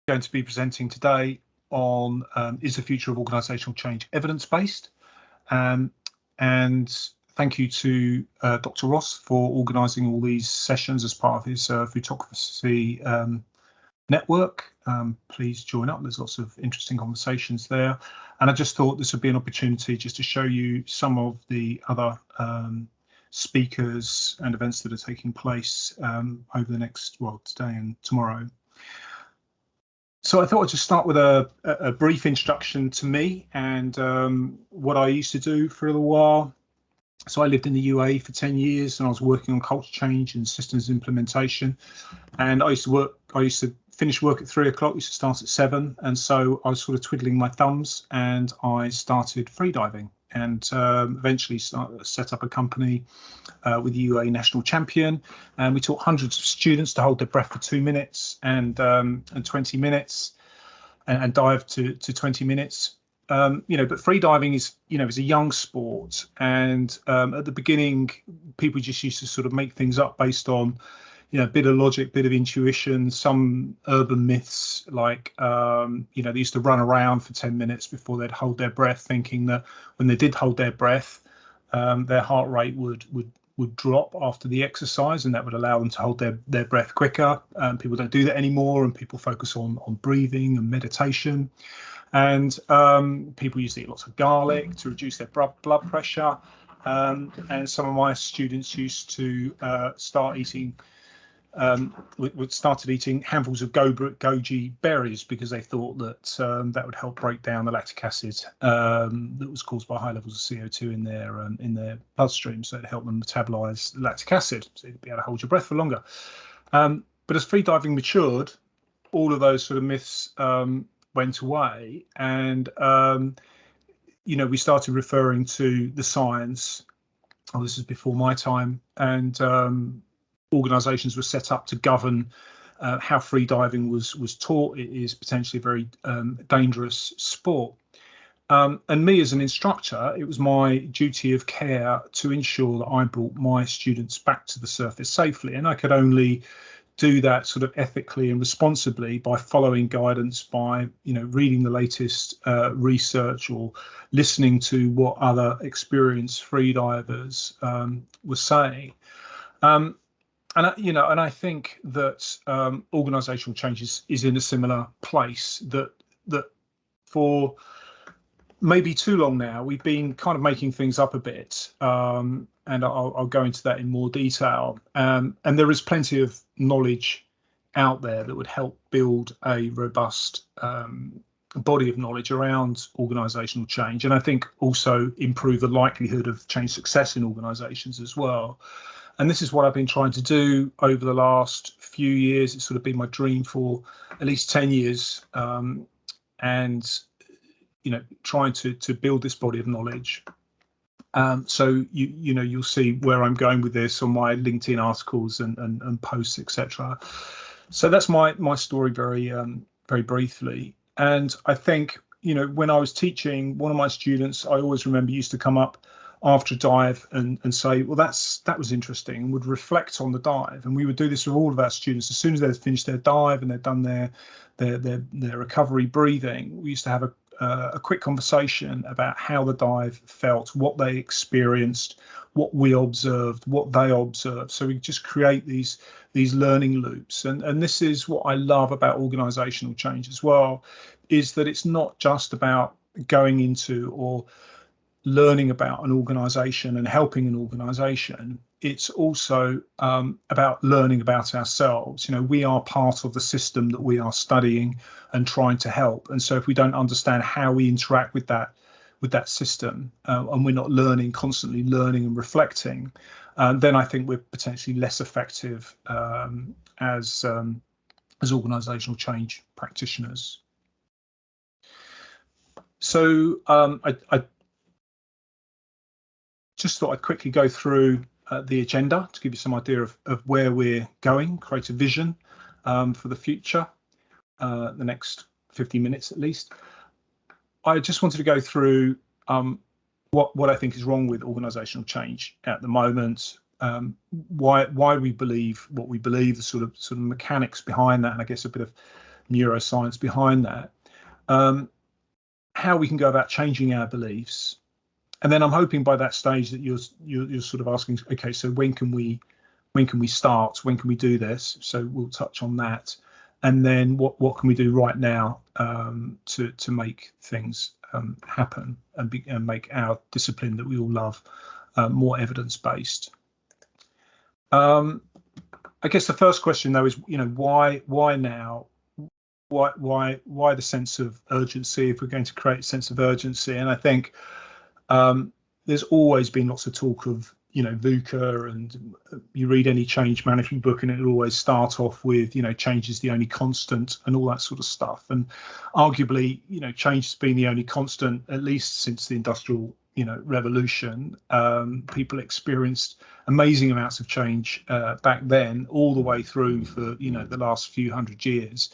Going to be presenting today on is the future of organisational change evidence-based? And thank you to Dr. Ross for organising all these sessions as part of his photography network. Please join up. There's lots of interesting conversations there. And I just thought this would be an opportunity just to show you some of the other speakers and events that are taking place over the next, well, today and tomorrow. So I thought I'd just start with a brief introduction to me and what I used to do for a little while. So I lived in the UAE for 10 years and I was working on culture change and systems implementation. And I used to finish work at 3 o'clock, used to start at 7. And so I was sort of twiddling my thumbs and I started freediving and eventually set up a company with the UAE national champion, and we taught hundreds of students to hold their breath for 2 minutes and 20 minutes and dive to 20 minutes. But freediving is a young sport, and at the beginning people just used to sort of make things up based on a bit of logic, bit of intuition, some urban myths like they used to run around for 10 minutes before they'd hold their breath, thinking that when they did hold their breath their heart rate would drop after the exercise, and that would allow them to hold their breath quicker. People don't do that anymore, and people focus on breathing and meditation. And people used to eat lots of garlic to reduce their blood pressure. And some of my students used to started eating handfuls of goji berries because they thought that that would help break down the lactic acid that was caused by high levels of CO2 in their bloodstream, so it helped them metabolize lactic acid, so you'd be able to hold your breath for longer. But as freediving matured, all of those sort of myths went away, and we started referring to the science. Oh, this is before my time, and organisations were set up to govern how freediving was taught. It is potentially a very dangerous sport. And me as an instructor, it was my duty of care to ensure that I brought my students back to the surface safely. And I could only do that sort of ethically and responsibly by following guidance, by reading the latest research or listening to what other experienced freedivers were saying. And I think that organisational change is in a similar place, that for maybe too long now we've been kind of making things up a bit, and I'll go into that in more detail. And there is plenty of knowledge out there that would help build a robust body of knowledge around organisational change, and I think also improve the likelihood of change success in organisations as well. And this is what I've been trying to do over the last few years. It's sort of been my dream for at least 10 years, and trying to build this body of knowledge. So you'll see where I'm going with this on my LinkedIn articles and posts, etc. So that's my story very briefly. And I think when I was teaching, one of my students, I always remember, used to come up after a dive and say, well, that was interesting, and would reflect on the dive. And we would do this with all of our students. As soon as they'd finished their dive and they'd done their recovery breathing, we used to have a quick conversation about how the dive felt, what they experienced, what we observed, what they observed. So we just create these learning loops. And this is what I love about organisational change as well, is that it's not just about going into or learning about an organisation and helping an organisation. It's also about learning about ourselves. We are part of the system that we are studying and trying to help. And so if we don't understand how we interact with that system, and we're not constantly learning and reflecting, then I think we're potentially less effective as organisational change practitioners. So I just thought I'd quickly go through the agenda to give you some idea of where we're going, create a vision for the future, the next 50 minutes at least. I just wanted to go through what I think is wrong with organisational change at the moment, why we believe what we believe, the sort of mechanics behind that, and I guess a bit of neuroscience behind that, how we can go about changing our beliefs. And then I'm hoping by that stage that you're sort of asking, okay, so when can we start? When can we do this? So we'll touch on that, and then what can we do right now to make things happen and make our discipline that we all love more evidence-based. I guess the first question though is, why now? Why the sense of urgency if we're going to create a sense of urgency? And I think there's always been lots of talk of VUCA, and you read any change management book and it'll always start off with change is the only constant and all that sort of stuff. And arguably change has been the only constant at least since the industrial revolution. People experienced amazing amounts of change back then all the way through for the last few hundred years.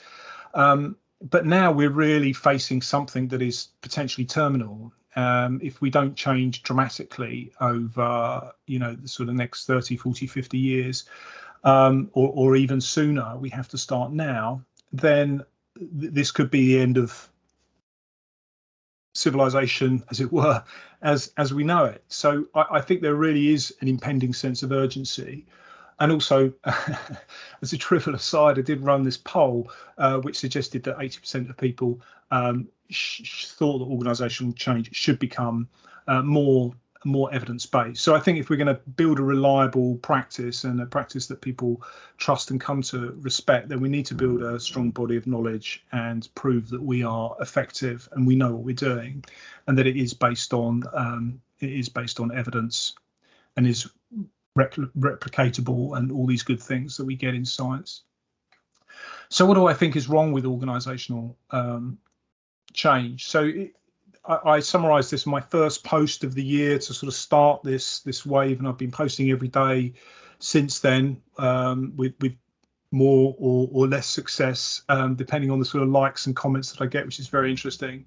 But now we're really facing something that is potentially terminal. If we don't change dramatically over, the sort of next 30, 40, 50 years, or even sooner, we have to start now, then this could be the end of civilization, as it were, as we know it. So I think there really is an impending sense of urgency. And also, as a trivial aside, I did run this poll which suggested that 80% of people thought that organisational change should become more evidence-based. So I think if we're going to build a reliable practice and a practice that people trust and come to respect, then we need to build a strong body of knowledge and prove that we are effective and we know what we're doing, and that it is based on evidence and is replicatable and all these good things that we get in science. So what do I think is wrong with organisational change? So I summarised this in my first post of the year to sort of start this wave, and I've been posting every day since then, with more or less success, depending on the sort of likes and comments that I get, which is very interesting.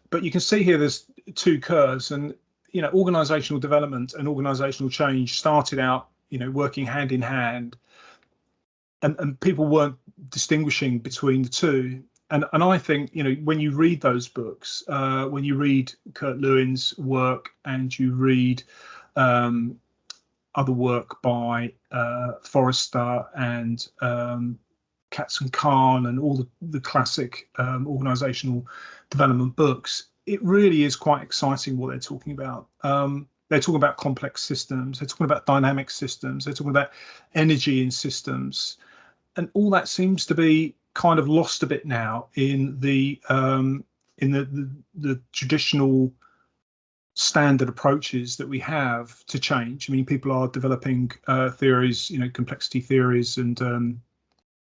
But you can see here there's two curves, and organisational development and organisational change started out working hand in hand, and people weren't distinguishing between the two. And I think when you read those books, when you read Kurt Lewin's work and you read other work by Forrester and Katz and Kahn and all the classic organisational development books, it really is quite exciting what they're talking about. They're talking about complex systems, they're talking about dynamic systems, they're talking about energy in systems, and all that seems to be kind of lost a bit now in the traditional standard approaches that we have to change. I mean, people are developing theories, complexity theories, and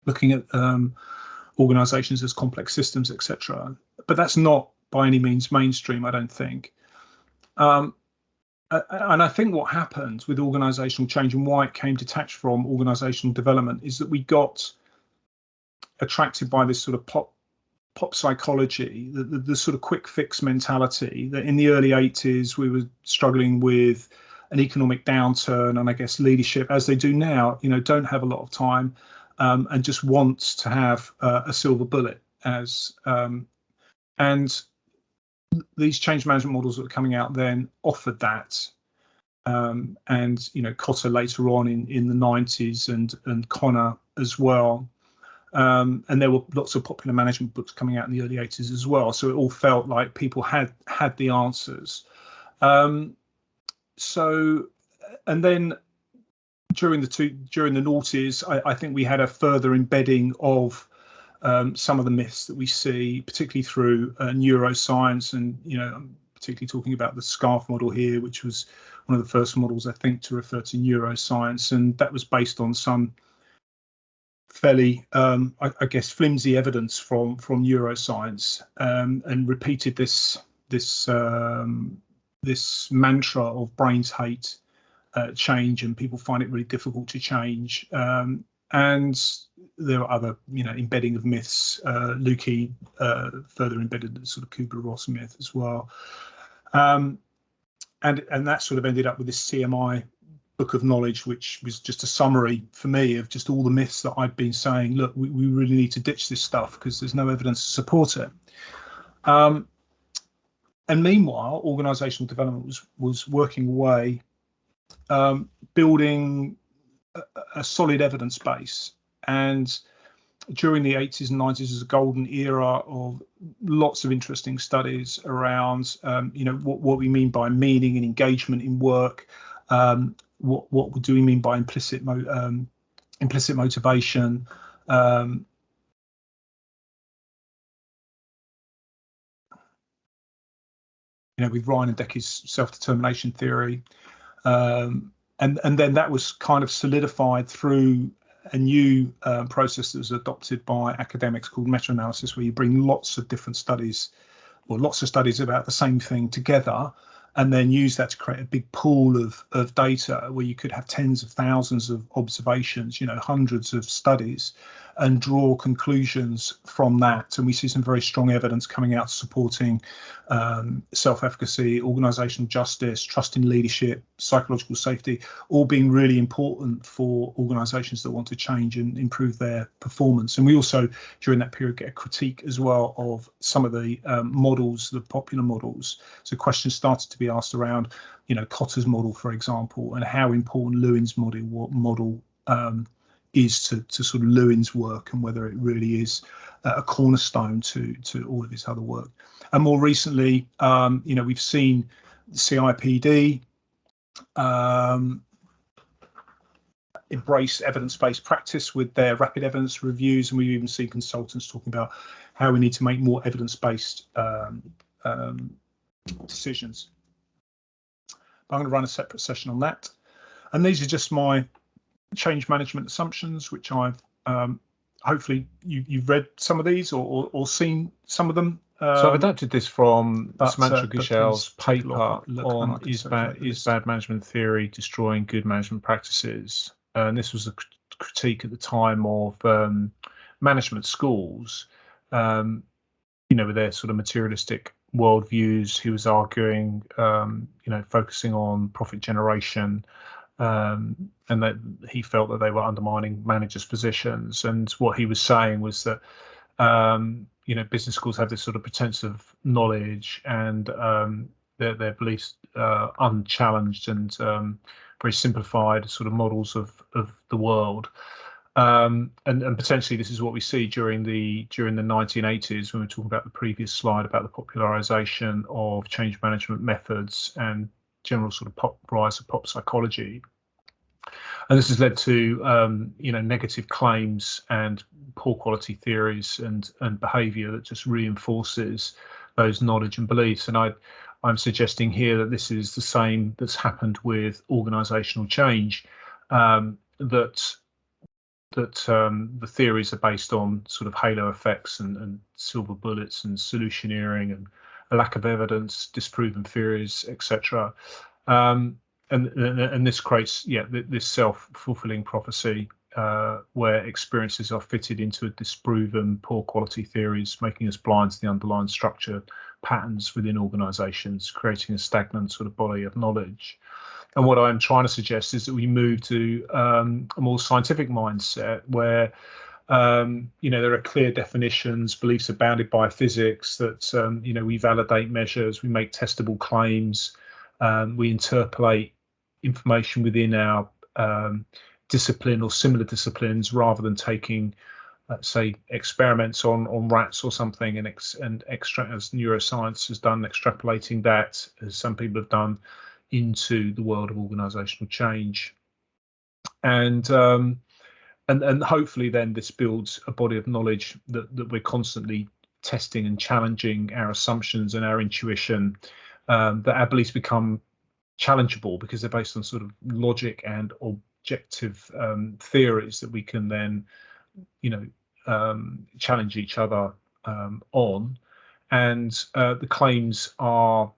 looking at organizations as complex systems, etc. But that's not by any means mainstream, I don't think. And I think what happened with organizational change and why it came detached from organizational development is that we got attracted by this sort of pop psychology, the sort of quick fix mentality, that in the early 80s we were struggling with an economic downturn, and I guess leadership, as they do now, don't have a lot of time and just want to have a silver bullet. And these change management models that were coming out then offered that. And Cotter later on in the 90s and Connor as well. And there were lots of popular management books coming out in the early 80s as well. So it all felt like people had the answers. So, and then during the noughties, I think we had a further embedding of some of the myths that we see, particularly through neuroscience, and I'm particularly talking about the SCARF model here, which was one of the first models I think to refer to neuroscience, and that was based on some fairly, I guess, flimsy evidence from neuroscience, and repeated this mantra of brains hate change, and people find it really difficult to change. And there are other, embedding of myths. Lukey further embedded the sort of Kubler-Ross myth as well. And that sort of ended up with this CMI book of knowledge, which was just a summary for me of just all the myths that I've been saying. Look, we really need to ditch this stuff because there's no evidence to support it. And meanwhile, organisational development was working away, building a solid evidence base. And during the 80s and 90s is a golden era of lots of interesting studies around, what we mean by meaning and engagement in work. What do we mean by implicit motivation? With Ryan and Decky's self-determination theory, and then that was kind of solidified through a new process that was adopted by academics called meta-analysis, where you bring lots of different studies or lots of studies about the same thing together, and then use that to create a big pool of data where you could have tens of thousands of observations, hundreds of studies, and draw conclusions from that. And we see some very strong evidence coming out supporting self-efficacy, organisational justice, trust in leadership, psychological safety, all being really important for organisations that want to change and improve their performance. And we also, during that period, get a critique as well of some of the models, the popular models. So questions started to be asked around, Kotter's model, for example, and how important Lewin's model is to sort of Lewin's work, and whether it really is a cornerstone to all of his other work. And more recently, we've seen CIPD embrace evidence-based practice with their rapid evidence reviews, and we've even seen consultants talking about how we need to make more evidence-based decisions. But I'm going to run a separate session on that. And these are just my change management assumptions, which I've hopefully you've read some of these or seen some of them. So I've adapted this from Samantha Gushel's paper on is bad management theory destroying good management practices? And this was a critique at the time of management schools, with their sort of materialistic worldviews. He was arguing, focusing on profit generation, and that he felt that they were undermining managers' positions. And what he was saying was that business schools have this sort of pretense of knowledge, and their beliefs unchallenged and very simplified sort of models of the world. And potentially this is what we see during the 1980s, when we're talking about the previous slide about the popularization of change management methods and general sort of rise of pop psychology. And this has led to negative claims and poor quality theories and behavior that just reinforces those knowledge and beliefs. And I'm suggesting here that this is the same that's happened with organizational change, that the theories are based on sort of halo effects and silver bullets and solutioneering and a lack of evidence, disproven theories, etc. And this creates, this self-fulfilling prophecy where experiences are fitted into disproven, poor quality theories, making us blind to the underlying structure patterns within organisations, creating a stagnant sort of body of knowledge. And what I'm trying to suggest is that we move to a more scientific mindset where there are clear definitions, beliefs are bounded by physics, that we validate measures, we make testable claims, we interpolate information within our discipline or similar disciplines, rather than taking, let's say, experiments on rats or something and extract, as neuroscience has done, extrapolating that, as some people have done, into the world of organisational change. And hopefully then this builds a body of knowledge that we're constantly testing and challenging our assumptions and our intuition, that our beliefs become challengeable because they're based on sort of logic and objective theories that we can then challenge each other on. And the claims are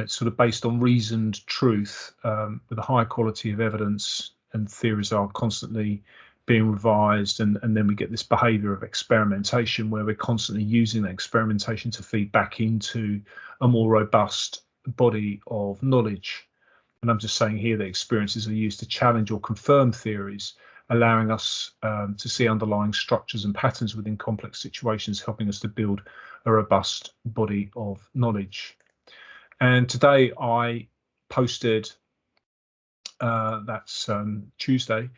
sort of based on reasoned truth, with a high quality of evidence, and theories are constantly being revised, and then we get this behavior of experimentation where we're constantly using that experimentation to feed back into a more robust body of knowledge. And I'm just saying here that experiences are used to challenge or confirm theories, allowing us to see underlying structures and patterns within complex situations, helping us to build a robust body of knowledge. And today I posted, that's Tuesday,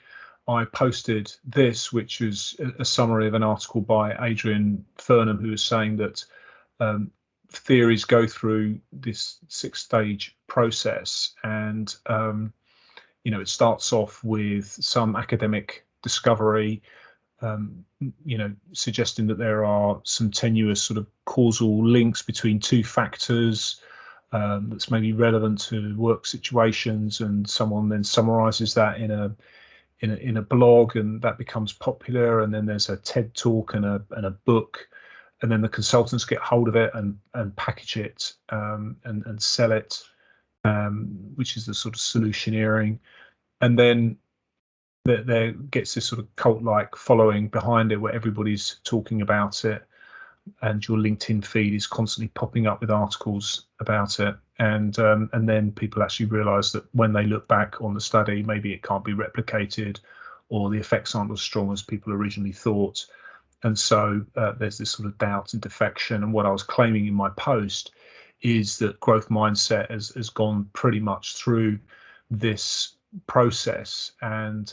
I posted this, which is a summary of an article by Adrian Furnham, who is saying that theories go through this 6-stage process, and it starts off with some academic discovery, suggesting that there are some tenuous sort of causal links between two factors that's maybe relevant to work situations, and someone then summarizes that in a blog, and that becomes popular, and then there's a TED talk and a book, and then the consultants get hold of it and package it and sell it, which is the sort of solutioneering. And then there gets this sort of cult-like following behind it, where everybody's talking about it, and your LinkedIn feed is constantly popping up with articles about it. And then people actually realize that when they look back on the study, maybe it can't be replicated, or the effects aren't as strong as people originally thought. And so there's this sort of doubt and defection. And what I was claiming in my post is that growth mindset has gone pretty much through this process, and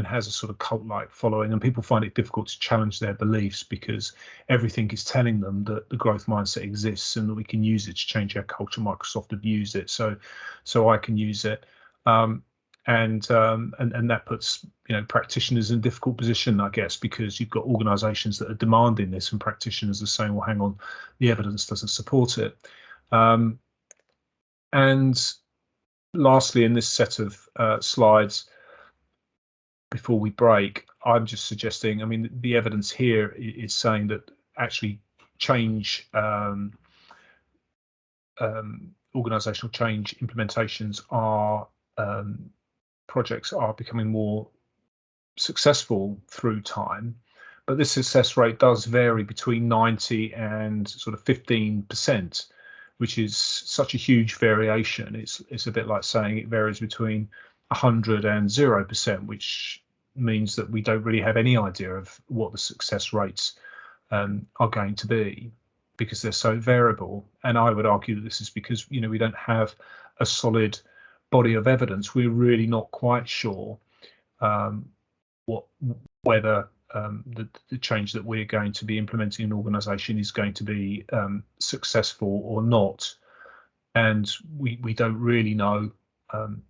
has a sort of cult-like following, and people find it difficult to challenge their beliefs because everything is telling them that the growth mindset exists and that we can use it to change our culture. Microsoft have used it, so I can use it, and that puts practitioners in a difficult position, I guess, because you've got organisations that are demanding this, and practitioners are saying, well, hang on, the evidence doesn't support it. And lastly, in this set of slides, before we break, I'm just suggesting, I mean, the evidence here is saying that actually change, organizational change implementations are, projects are becoming more successful through time, but this success rate does vary between 90 and sort of 15%, which is such a huge variation. It's a bit like saying it varies between 100 and 0%, which means that we don't really have any idea of what the success rates are going to be, because they're so variable. And I would argue that this is because we don't have a solid body of evidence. We're really not quite sure whether the change that we're going to be implementing in an organisation is going to be successful or not, and we don't really know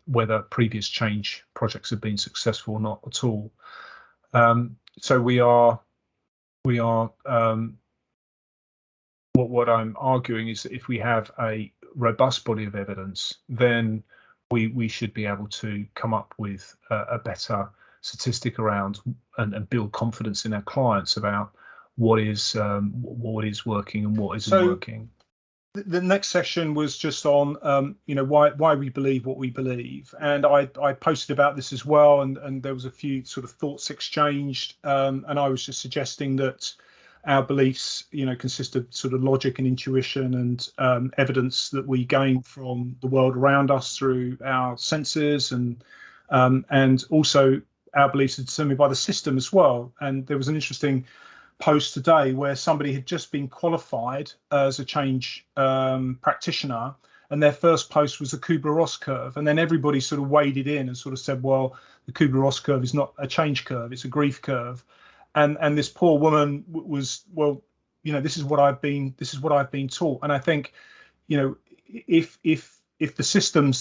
whether previous change projects have been successful or not at all. So we are what I'm arguing is that if we have a robust body of evidence, then we should be able to come up with a better statistic around and build confidence in our clients about what is working and what isn't working. The next session was just on why we believe what we believe, and I posted about this as well, and there was a few sort of thoughts exchanged, and I was just suggesting that our beliefs consist of sort of logic and intuition and evidence that we gain from the world around us through our senses, and also our beliefs are determined by the system as well. And there was an interesting post today where somebody had just been qualified as a change practitioner, and their first post was the Kubler-Ross curve, and then everybody sort of waded in and sort of said, well, the Kubler-Ross curve is not a change curve, it's a grief curve. And this poor woman was, well, this is what I've been taught. And I think if the system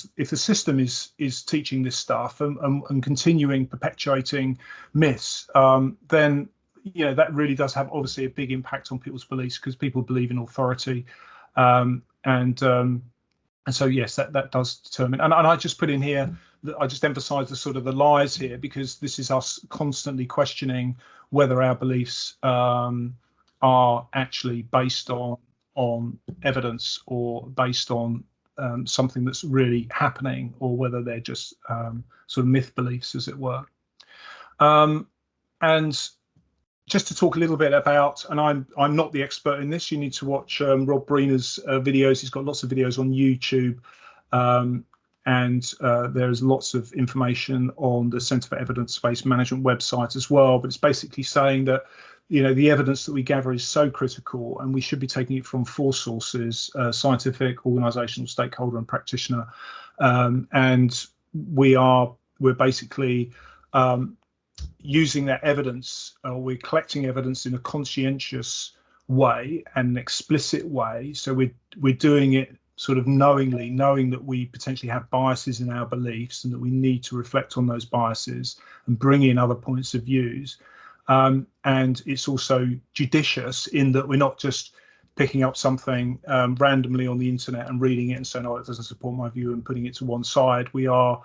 is teaching this stuff and continuing perpetuating myths, then that really does have obviously a big impact on people's beliefs, because people believe in authority, and so yes, that does determine. And I just put in here that I just emphasize the sort of the lies here, because this is us constantly questioning whether our beliefs are actually based on evidence or based on something that's really happening, or whether they're just sort of myth beliefs, as it were. And just to talk a little bit about, and I'm not the expert in this. You need to watch Rob Breener's videos. He's got lots of videos on YouTube, and there's lots of information on the Centre for Evidence-Based Management website as well. But it's basically saying that, you know, the evidence that we gather is so critical, and we should be taking it from 4 sources: scientific, organisational, stakeholder, and practitioner. And we're basically using that evidence, we're collecting evidence in a conscientious way and an explicit way. So we're doing it sort of knowingly, knowing that we potentially have biases in our beliefs and that we need to reflect on those biases and bring in other points of views. And it's also judicious in that we're not just picking up something randomly on the internet and reading it and saying, oh, it doesn't support my view, and putting it to one side. We are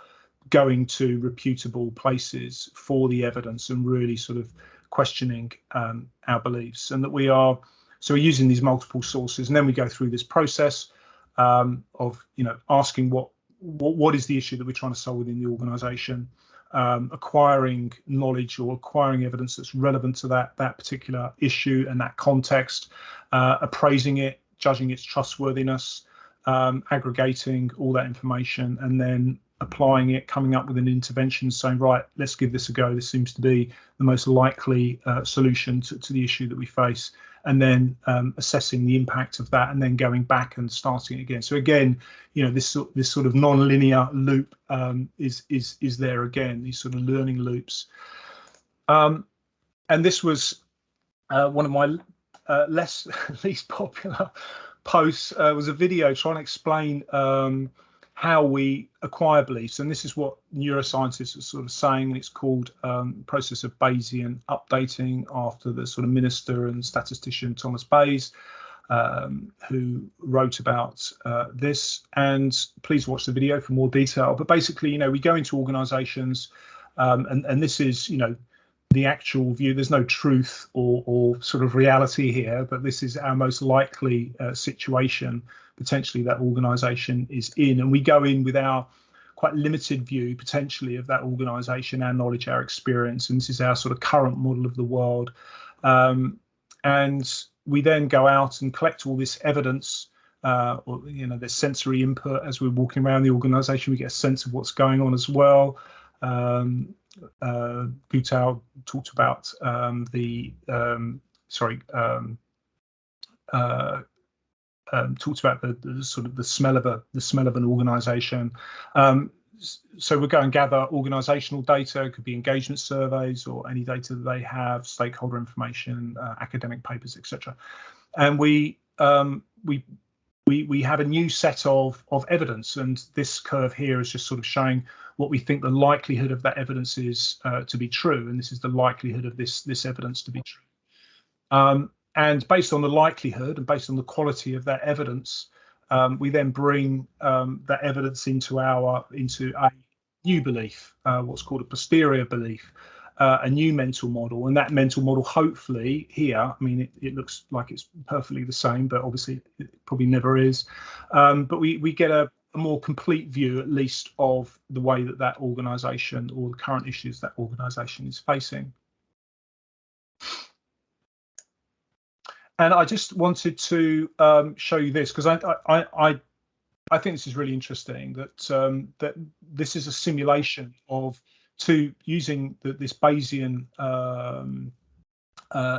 going to reputable places for the evidence and really sort of questioning our beliefs, and that we're using these multiple sources, and then we go through this process of, you know, asking what is the issue that we're trying to solve within the organisation, acquiring knowledge or acquiring evidence that's relevant to that particular issue and that context, appraising it, judging its trustworthiness, aggregating all that information, and then applying it, coming up with an intervention, saying, right, let's give this a go. This seems to be the most likely solution to the issue that we face, and then assessing the impact of that, and then going back and starting again. So again, you know, this sort of non-linear loop is there again, these sort of learning loops. And this was one of my least popular posts. Was a video trying to explain how we acquire beliefs, and this is what neuroscientists are sort of saying, and it's called process of Bayesian updating, after the sort of minister and statistician Thomas Bayes, who wrote about this. And please watch the video for more detail. But basically, you know, we go into organizations, and this is, you know, the actual view. There's no truth or sort of reality here, but this is our most likely situation potentially that organisation is in, and we go in with our quite limited view potentially of that organisation, our knowledge, our experience, and this is our sort of current model of the world, and we then go out and collect all this evidence, or, you know, there's sensory input as we're walking around the organisation. We get a sense of what's going on as well. Gutau talked about talks about the sort of the smell of an organisation. So we're going to gather organisational data. It could be engagement surveys or any data that they have, stakeholder information, academic papers, etc. And we have a new set of evidence, and this curve here is just sort of showing what we think the likelihood of that evidence is to be true, and this is the likelihood of this evidence to be true. And based on the likelihood and based on the quality of that evidence, we then bring that evidence into a new belief, what's called a posterior belief, a new mental model. And that mental model, hopefully here, I mean, it looks like it's perfectly the same, but obviously it probably never is. But we get a more complete view, at least, of the way that organisation or the current issues that organisation is facing. And I just wanted to show you this, because I think this is really interesting, that that this is a simulation of using this Bayesian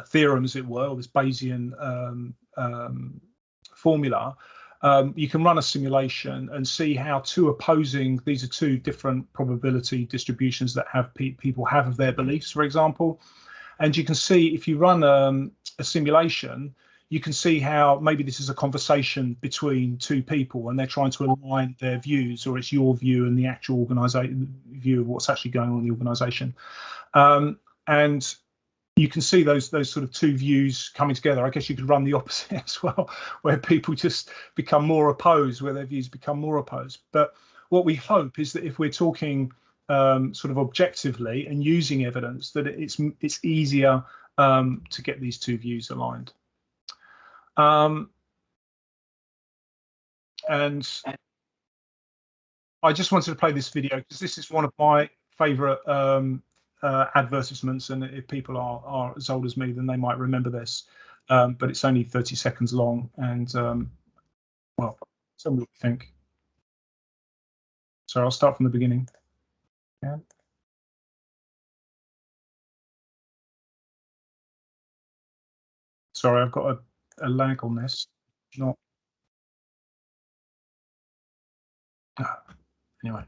theorem, as it were, or this Bayesian formula. You can run a simulation and see how these are two different probability distributions that people have of their beliefs, for example. And you can see, if you run a simulation, you can see how maybe this is a conversation between two people and they're trying to align their views, or it's your view and the actual organisation view of what's actually going on in the organisation. And you can see those sort of two views coming together. I guess you could run the opposite as well, where people just become more opposed, where their views become more opposed. But what we hope is that if we're talking sort of objectively and using evidence, that it's easier to get these two views aligned. And I just wanted to play this video because this is one of my favorite advertisements, and if people are as old as me, then they might remember this. But it's only 30 seconds long, and well, tell me what you think. So I'll start from the beginning. Yeah. Sorry, I've got a lag on this. Not anyway.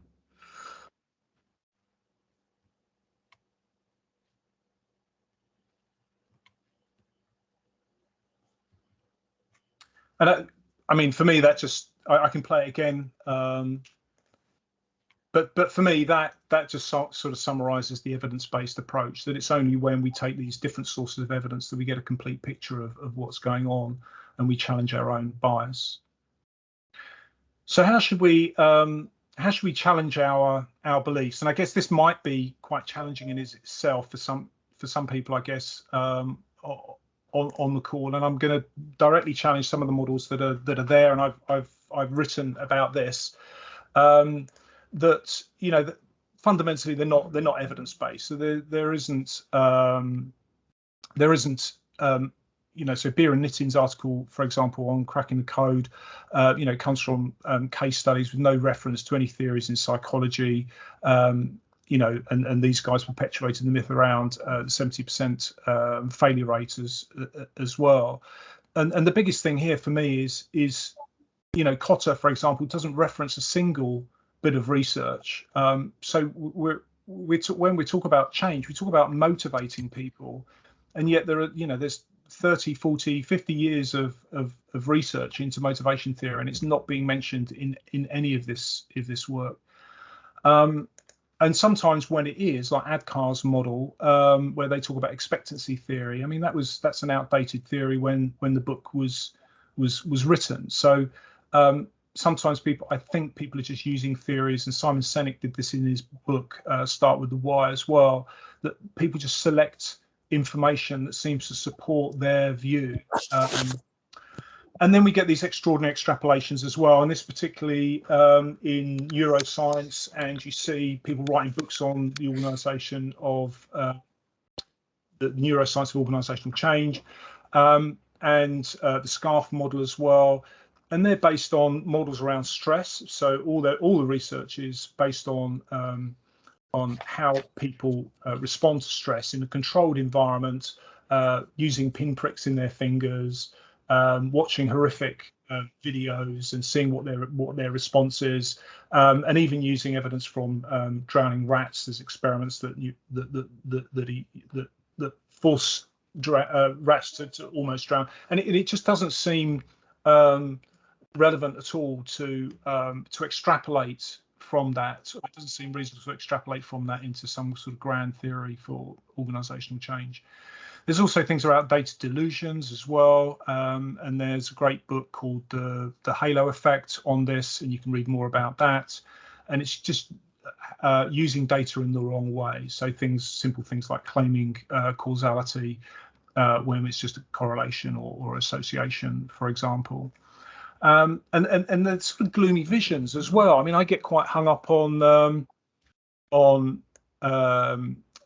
And I mean, for me, that just I can play it again. But for me, that just sort of summarizes the evidence-based approach, that it's only when we take these different sources of evidence that we get a complete picture of what's going on, and we challenge our own bias. So how should we challenge our beliefs? And I guess this might be quite challenging in itself for some people, I guess, on the call. And I'm going to directly challenge some of the models that are there, and I've written about this. That that fundamentally they're not evidence-based. So there isn't so Beer and Nittin's article, for example, on cracking the code, comes from case studies with no reference to any theories in psychology. And these guys perpetuated the myth around the 70% failure rate as well. And the biggest thing here for me is Cotter, for example, doesn't reference a single bit of research. So when we talk about change, we talk about motivating people, and yet there's 30, 40, 50 years of research into motivation theory, and it's not being mentioned in any of this work. And sometimes when it is, like Adkar's model, where they talk about expectancy theory, I mean that's an outdated theory when the book was written. So sometimes I think people are just using theories, and Simon Sinek did this in his book, Start with the Why, as well, that people just select information that seems to support their view. And then we get these extraordinary extrapolations as well, and this particularly in neuroscience, and you see people writing books on the organisation of the neuroscience of organisational change, and the SCARF model as well. And they're based on models around stress. So all the research is based on how people respond to stress in a controlled environment, using pinpricks in their fingers, watching horrific videos and seeing what their response is, and even using evidence from drowning rats. There's experiments that force rats to almost drown, and it just doesn't seem relevant at all to extrapolate from that. It doesn't seem reasonable to extrapolate from that into some sort of grand theory for organisational change. There's also things about data delusions as well, and there's a great book called the Halo Effect on this, and you can read more about that. And it's just using data in the wrong way. So simple things like claiming causality when it's just a correlation or association, for example. And the sort of gloomy visions as well. I mean, I get quite hung up on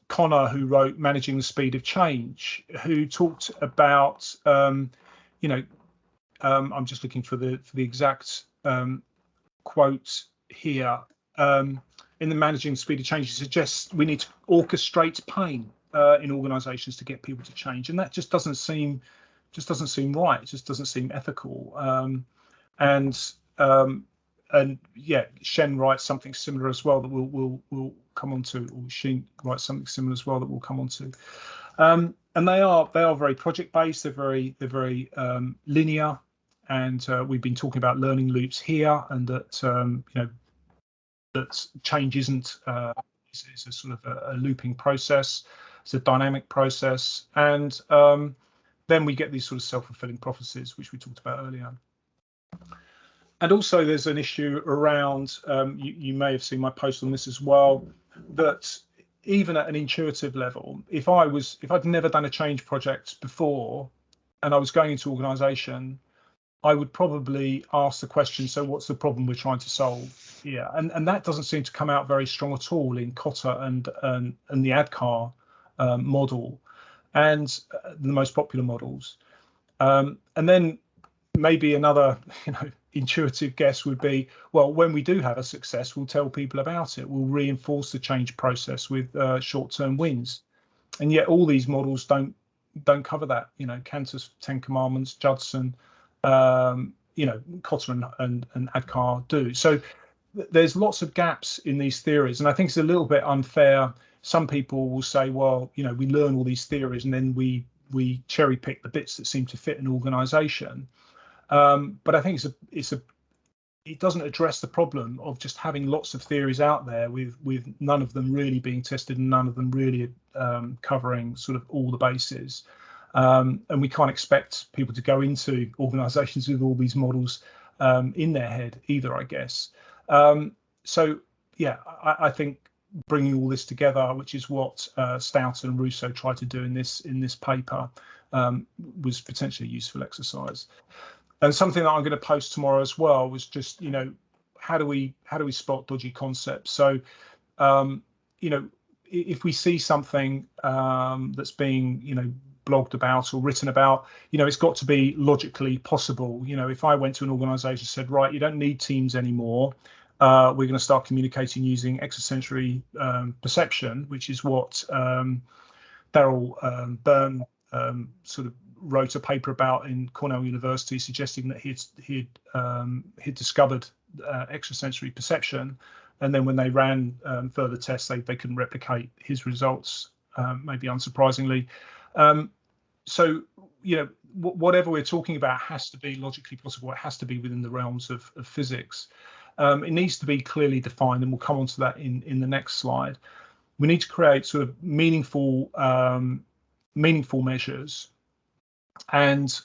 Connor, who wrote Managing the Speed of Change, who talked about I'm just looking for the exact quote here. In the Managing the Speed of Change, he suggests we need to orchestrate pain in organisations to get people to change, and that just doesn't seem right. It just doesn't seem ethical. And yeah, Shen writes something similar as well that we'll come on to, or Shin writes something similar as well that we'll come on to. And they are very project based. They're very linear, and we've been talking about learning loops here, and that that change isn't is a sort of a looping process. It's a dynamic process, and then we get these sort of self-fulfilling prophecies, which we talked about earlier. And also there's an issue around, you may have seen my post on this as well, that even at an intuitive level, if I'd never done a change project before and I was going into organisation, I would probably ask the question, so what's the problem we're trying to solve here? And that doesn't seem to come out very strong at all in Kotter and the ADKAR model, and the most popular models. And then maybe another, intuitive guess would be, well, when we do have a success, we'll tell people about it. We'll reinforce the change process with short-term wins. And yet all these models don't cover that. Cantor's 10 Commandments, Judson, Kotter and ADKAR do. So there's lots of gaps in these theories, and I think it's a little bit unfair. Some people will say, well, we learn all these theories and then we cherry pick the bits that seem to fit an organization. But I think it doesn't address the problem of just having lots of theories out there with none of them really being tested and none of them really covering sort of all the bases. And we can't expect people to go into organizations with all these models in their head either, I guess. So yeah, I think bringing all this together, which is what Stout and Russo tried to do in this paper, was potentially a useful exercise. And something that I'm going to post tomorrow as well was just, how do we spot dodgy concepts? So, if we see something that's being, blogged about or written about, it's got to be logically possible. If I went to an organization and said, right, you don't need teams anymore, we're going to start communicating using extrasensory perception, which is what Daryl Byrne sort of wrote a paper about in Cornell University, suggesting that he'd discovered extrasensory perception, and then when they ran further tests, they couldn't replicate his results, maybe unsurprisingly. So whatever we're talking about has to be logically possible. It has to be within the realms of physics. It needs to be clearly defined, and we'll come on to that in the next slide. We need to create sort of meaningful measures. And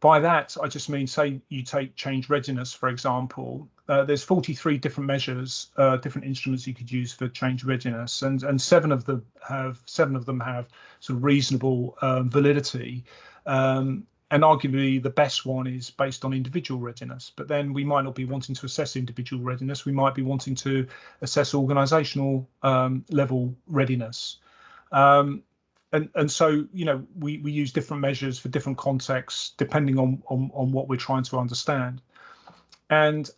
by that, I just mean, say you take change readiness, for example, there's 43 different measures, different instruments you could use for change readiness, and seven of them have sort of reasonable validity. And arguably the best one is based on individual readiness, but then we might not be wanting to assess individual readiness. We might be wanting to assess organizational level readiness. And so, we use different measures for different contexts, depending on what we're trying to understand. And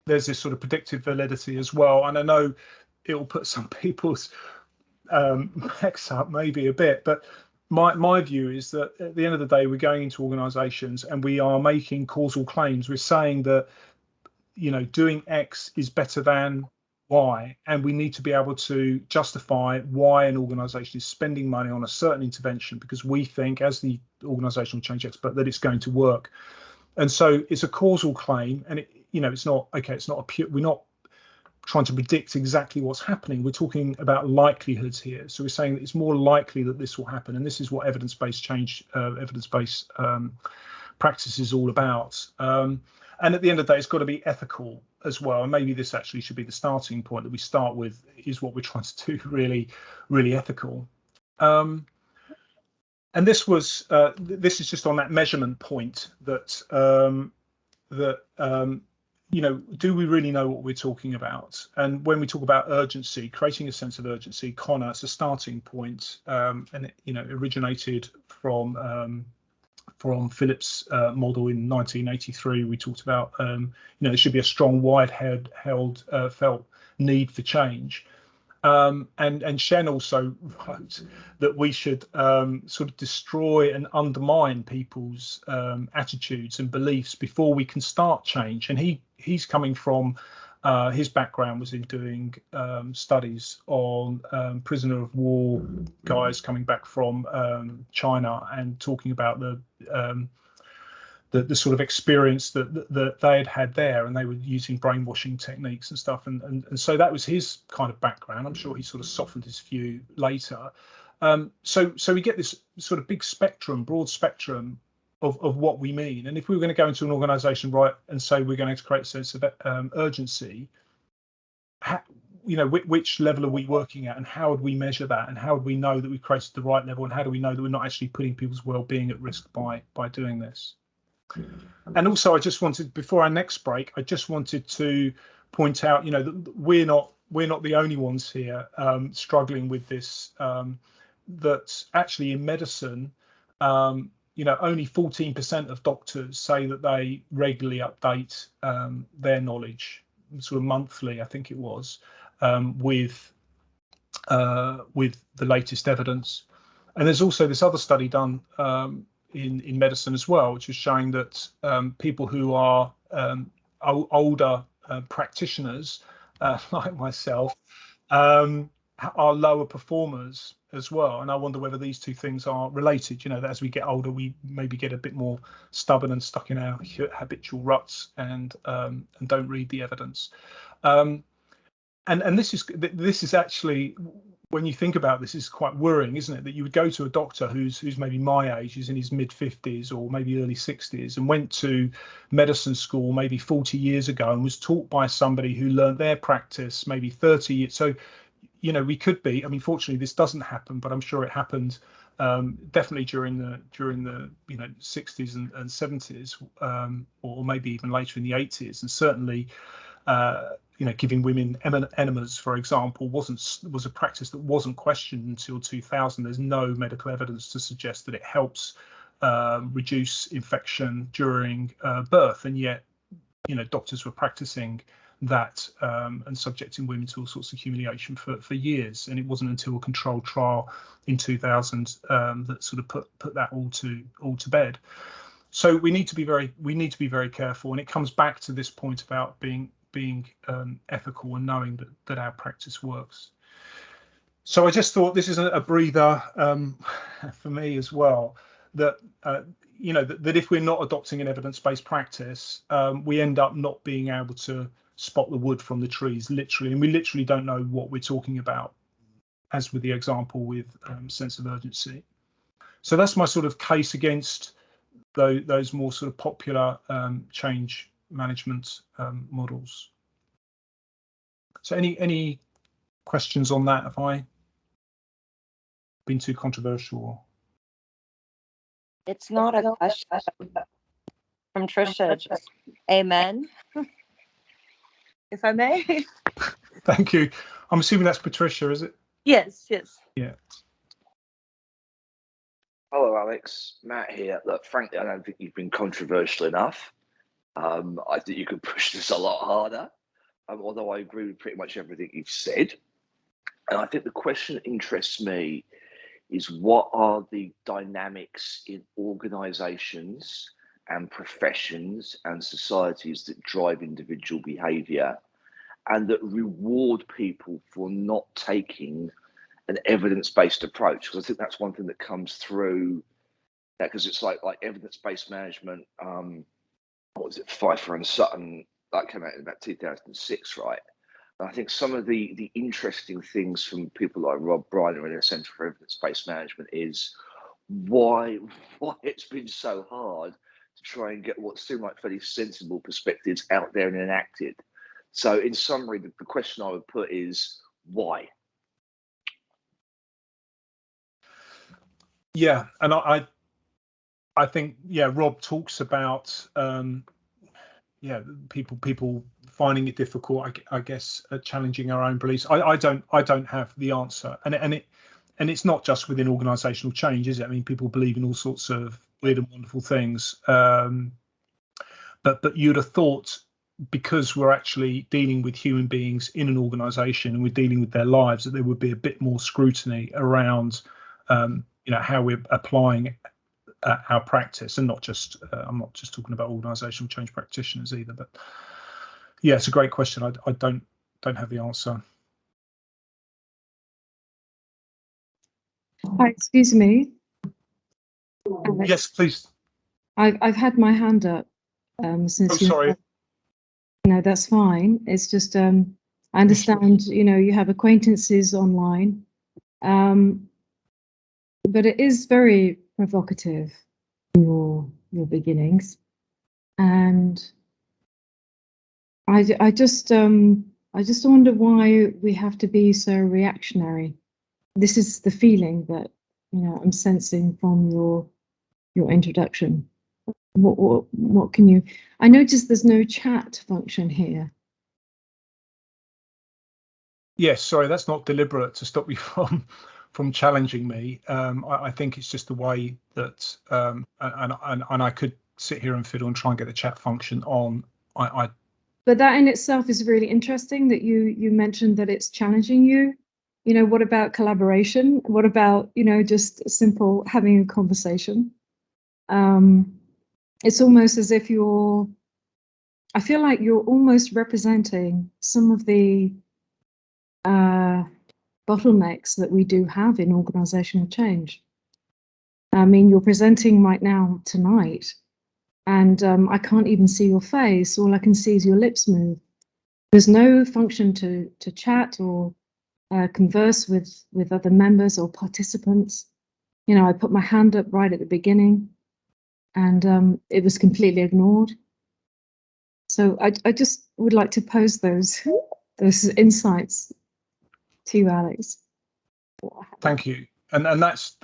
there's this sort of predictive validity as well. And I know it will put some people's backs up maybe a bit, but my view is that at the end of the day, we're going into organizations and we are making causal claims. We're saying that, doing X is better than Y, and we need to be able to justify why an organization is spending money on a certain intervention because we think, as the organizational change expert, that it's going to work. And so it's a causal claim, and it's not we're not trying to predict exactly what's happening. We're talking about likelihoods here. So we're saying that it's more likely that this will happen, and this is what evidence-based change, evidence-based practice is all about. And at the end of the day, it's got to be ethical as well. And maybe this actually should be the starting point that we start with, is what we're trying to do really, really ethical. And this is just on that measurement point that do we really know what we're talking about? And when we talk about urgency, creating a sense of urgency, Connor, it's a starting point, and it originated from Phillips' model in 1983. We talked about there should be a strong, wide-held felt need for change. And Shen also wrote that we should sort of destroy and undermine people's attitudes and beliefs before we can start change. And he's coming from his background was in doing studies on prisoner of war guys coming back from China and talking about the sort of experience that they had there, and they were using brainwashing techniques and stuff, and so that was his kind of background. I'm sure he sort of softened his view later. So we get this sort of big spectrum, broad spectrum of what we mean. And if we were going to go into an organization, right, and say we're going to create a sense of urgency, which level are we working at, and how would we measure that, and how would we know that we've created the right level, and how do we know that we're not actually putting people's well-being at risk by doing this? And also, I just wanted, before our next break, I just wanted to point out, that we're not the only ones here struggling with this. That actually in medicine, only 14% of doctors say that they regularly update their knowledge, sort of monthly, I think it was, with the latest evidence. And there's also this other study done in medicine as well, which is showing that people who are older practitioners, like myself, are lower performers as well. And I wonder whether these two things are related. That as we get older, we maybe get a bit more stubborn and stuck in our habitual ruts and don't read the evidence. And this is actually, when you think about this, is quite worrying, isn't it? That you would go to a doctor who's maybe my age, who's in his mid 50s or maybe early 60s, and went to medicine school maybe 40 years ago and was taught by somebody who learned their practice maybe 30 years. So, we could be. I mean, fortunately, this doesn't happen, but I'm sure it happened definitely during the 60s and 70s, or maybe even later in the 80s, and certainly. Giving women enemas, for example, was a practice that wasn't questioned until 2000. There's no medical evidence to suggest that it helps reduce infection during birth, and yet, doctors were practicing that and subjecting women to all sorts of humiliation for years. And it wasn't until a controlled trial in 2000 that sort of put that all to bed. So we need to be very careful, and it comes back to this point about being ethical and knowing that our practice works. So I just thought this is a breather for me as well, that that if we're not adopting an evidence-based practice, we end up not being able to spot the wood from the trees, literally, and we literally don't know what we're talking about, as with the example with sense of urgency. So that's my sort of case against those more sort of popular change management models. So any questions on that? Have I been too controversial? It's not a question from Trisha, just amen, if I may. Thank you. I'm assuming that's Patricia, is it? Yes. Yeah. Hello, Alex. Matt here. Look, frankly, I don't think you've been controversial enough. I think you could push this a lot harder, although I agree with pretty much everything you've said. And I think the question that interests me is, what are the dynamics in organisations and professions and societies that drive individual behaviour and that reward people for not taking an evidence-based approach? Because I think that's one thing that comes through, because it's like evidence-based management. What was it, Pfeiffer and Sutton? That came out in about 2006, right? And I think some of the interesting things from people like Rob Briner in the Centre for Evidence-Based Management is why it's been so hard to try and get what seem like fairly sensible perspectives out there and enacted. So in summary, the question I would put is why? Yeah, and I think, Rob talks about people finding it difficult, I guess, challenging our own beliefs. I don't have the answer, and it's not just within organisational change, is it? I mean, people believe in all sorts of weird and wonderful things, but you'd have thought, because we're actually dealing with human beings in an organisation and we're dealing with their lives, that there would be a bit more scrutiny around how we're applying our practice, and not just I'm not just talking about organisational change practitioners either. But yeah, it's a great question. I don't have the answer. Hi, excuse me. Yes, please. I've had my hand up since. Oh, sorry. No, that's fine. It's just I understand. You have acquaintances online, but it is very provocative, your beginnings, and I just wonder why we have to be so reactionary. This is the feeling that I'm sensing from your introduction. What can you? I noticed there's no chat function here. Yes, sorry, that's not deliberate to stop you from challenging me. I think it's just the way that and I could sit here and fiddle and try and get the chat function on. But that in itself is really interesting that you mentioned that it's challenging you. You know, what about collaboration? What about, you know, just simple having a conversation? It's almost as if I feel like you're almost representing some of the bottlenecks that we do have in organizational change. I mean, you're presenting right now tonight, and I can't even see your face. All I can see is your lips move. There's no function to chat or converse with other members or participants. You know, I put my hand up right at the beginning, and it was completely ignored. So I just would like to pose those insights to you, Alex. Thank you. And that's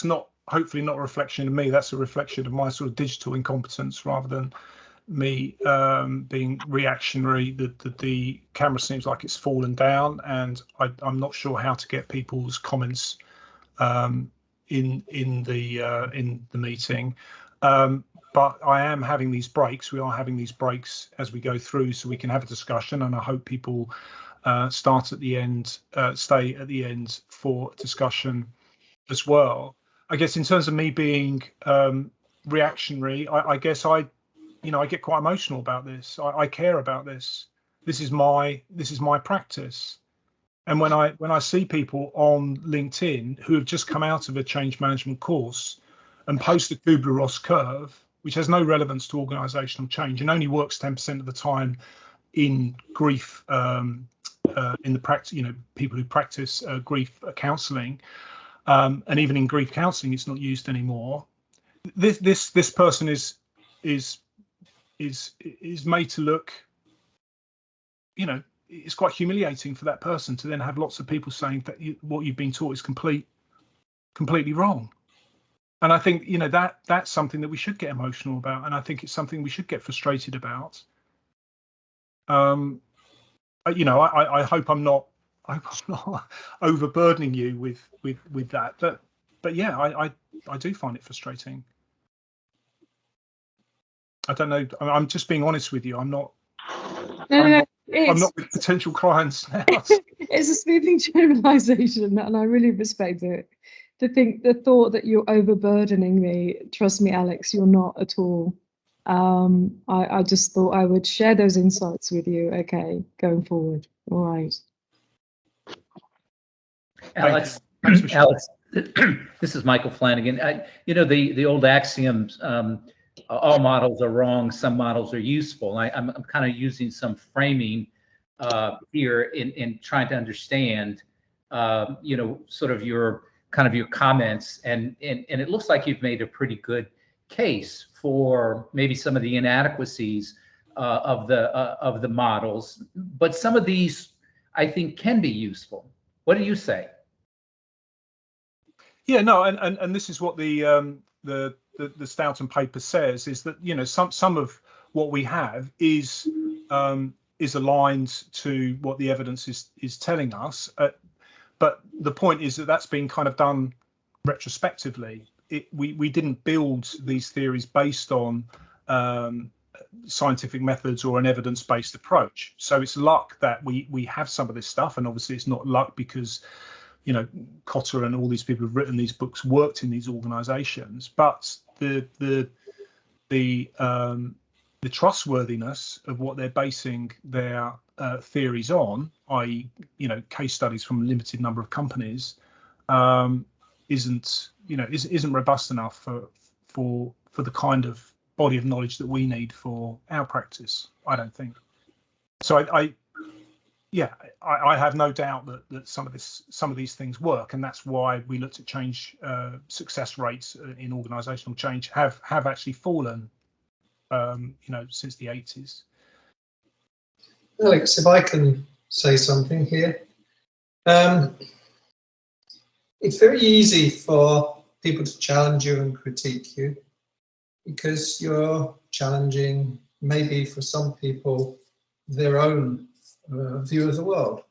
not, hopefully not a reflection of me. That's a reflection of my sort of digital incompetence rather than me being reactionary. The camera seems like it's fallen down, and I'm not sure how to get people's comments in the meeting. But I am having these breaks. We are having these breaks as we go through, so we can have a discussion, and I hope people start at the end, stay at the end for discussion as well. I guess in terms of me being reactionary, I guess I get quite emotional about this. I care about this. This is my practice. And when I see people on LinkedIn who have just come out of a change management course and post a Kubler-Ross curve, which has no relevance to organizational change and only works 10% of the time in grief, in the practice, you know, people who practice grief counseling, and even in grief counseling, it's not used anymore. This person is made to look, you know, it's quite humiliating for that person to then have lots of people saying that what you've been taught is completely wrong. And I think, you know, that's something that we should get emotional about, and I think it's something we should get frustrated about. You know, I hope I'm not overburdening you with that, but yeah, I do find it frustrating. I don't know. I'm just being honest with you. I'm not with potential clients now. It's a sweeping generalization, and I really respect it. The thought that you're overburdening me, trust me, Alex, you're not at all. I just thought I would share those insights with you. Okay, going forward. All right. Alex, this is Michael Flanagan. You know, the old axioms, all models are wrong, some models are useful. I'm kind of using some framing here in trying to understand, you know, sort of your comments, and it looks like you've made a pretty good case for maybe some of the inadequacies of the models, but some of these I think can be useful. What do you say? Yeah, no, and this is what the Stoughton paper says, is that, you know, some of what we have is aligned to what the evidence is telling us, but the point is that that's been kind of done retrospectively. We didn't build these theories based on scientific methods or an evidence-based approach. So it's luck that we have some of this stuff, and obviously it's not luck because, you know, Cotter and all these people who've written these books worked in these organizations, but the trustworthiness of what they're basing their theories on, i.e., you know, case studies from a limited number of companies, isn't robust enough for the kind of body of knowledge that we need for our practice, I don't think. So I have no doubt that some of these things work, and that's why we looked at change success rates in organizational change have actually fallen, you know, since the 80s. Alex, if I can say something here. It's very easy for people to challenge you and critique you. because you're challenging, maybe for some people, their own view of the world.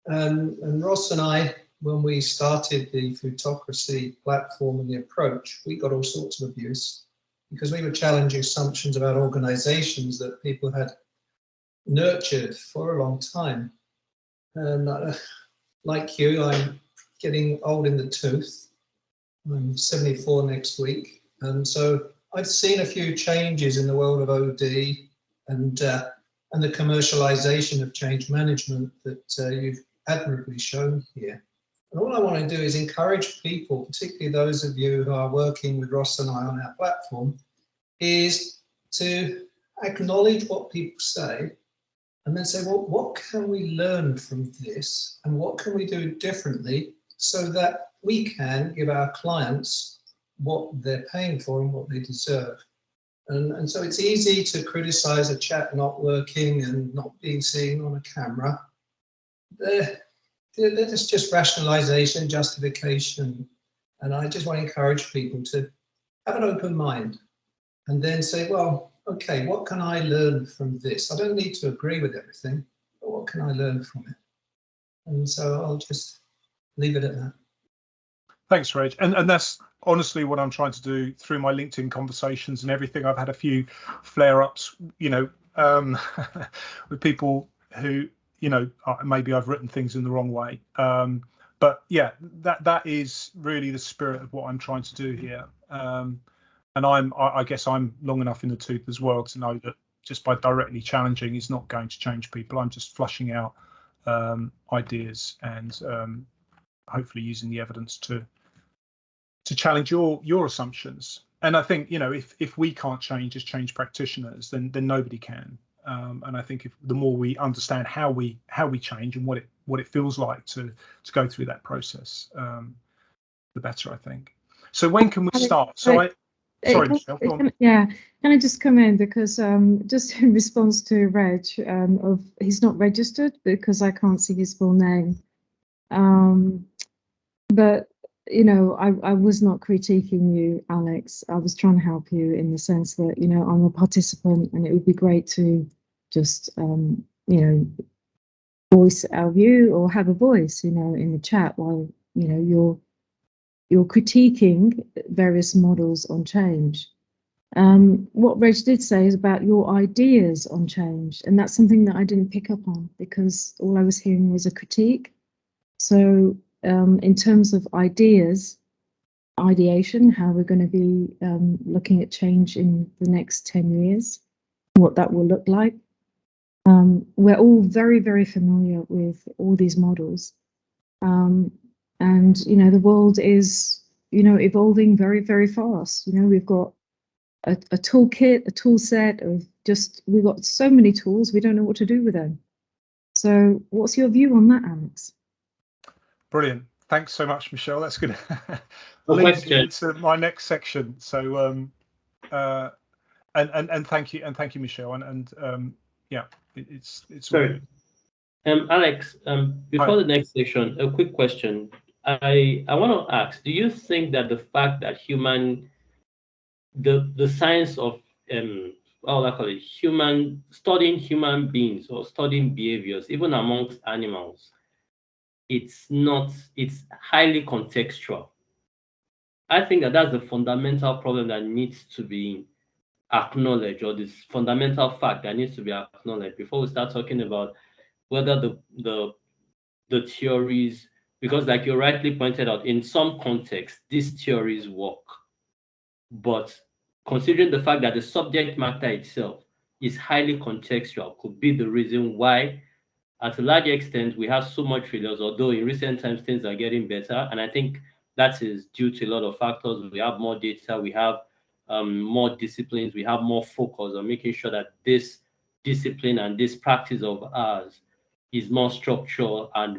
And Ross and I, when we started the Foodtocracy platform and the approach, we got all sorts of abuse because we were challenging assumptions about organizations that people had nurtured for a long time. And like you, I'm getting old in the tooth. I'm 74 next week. And so I've seen a few changes in the world of OD and the commercialization of change management that you've admirably shown here. And all I want to do is encourage people, particularly those of you who are working with Ross and I on our platform, is to acknowledge what people say and then say, well, what can we learn from this and what can we do differently so that we can give our clients what they're paying for and what they deserve. And so it's easy to criticize a chat not working and not being seen on a camera. That's just rationalization, justification. And I just want to encourage people to have an open mind and then say, well, okay, what can I learn from this? I don't need to agree with everything, but what can I learn from it? And so I'll just leave it at that. Thanks, Reg. And that's honestly what I'm trying to do through my LinkedIn conversations and everything. I've had a few flare-ups, with people who, maybe I've written things in the wrong way. But yeah, that is really the spirit of what I'm trying to do here. And I guess I'm long enough in the tooth as well to know that just by directly challenging is not going to change people. I'm just flushing out ideas and hopefully using the evidence to challenge your assumptions. And I think, if we can't change as change practitioners, then nobody can. And I think the more we understand how we change and what it feels like to go through that process, the better, I think. So when can we start? Sorry, Michelle, go on. Yeah, can I just come in because just in response to Reg, of he's not registered because I can't see his full name. But I was not critiquing you, Alex. I was trying to help you in the sense that I'm a participant, and it would be great to just voice our view or have a voice, in the chat while you're critiquing various models on change. What Reg did say is about your ideas on change, and that's something that I didn't pick up on because all I was hearing was a critique. So in terms of ideation, how we're going to be looking at change in the next 10 years, what that will look like. We're all very, very familiar with all these models. And, the world is, evolving very, very fast. We've got a toolkit, a tool set of we've got so many tools, we don't know what to do with them. So what's your view on that, Alex? Brilliant. Thanks so much, Michelle. That's going to lead me into my next section. So, and thank you, Michelle. And yeah, it's sorry, Alex. Before the next section, a quick question. I want to ask: do you think that the fact that the science of studying human beings or studying behaviors, even amongst animals, it's highly contextual? I think that that's the fundamental problem that needs to be acknowledged, or this fundamental fact that needs to be acknowledged before we start talking about whether the theories, because like you rightly pointed out, in some contexts, these theories work. But considering the fact that the subject matter itself is highly contextual could be the reason why, at a large extent, we have so much failures, although in recent times things are getting better. And I think that is due to a lot of factors. We have more data, we have more disciplines, we have more focus on making sure that this discipline and this practice of ours is more structural and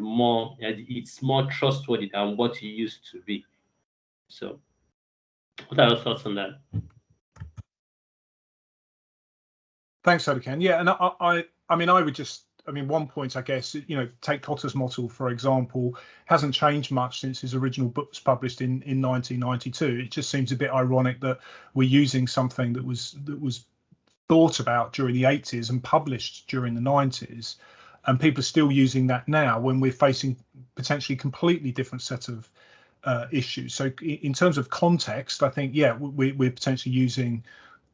it's more trustworthy than what it used to be. So what are your thoughts on that? Thanks, Ken. Yeah, and I mean, I would just I mean, one point, I guess, take Kotter's model, for example, hasn't changed much since his original book was published in 1992. It just seems a bit ironic that we're using something that was thought about during the 80s and published during the 90s, and people are still using that now when we're facing potentially completely different set of issues. So in terms of context, I think, yeah, we're potentially using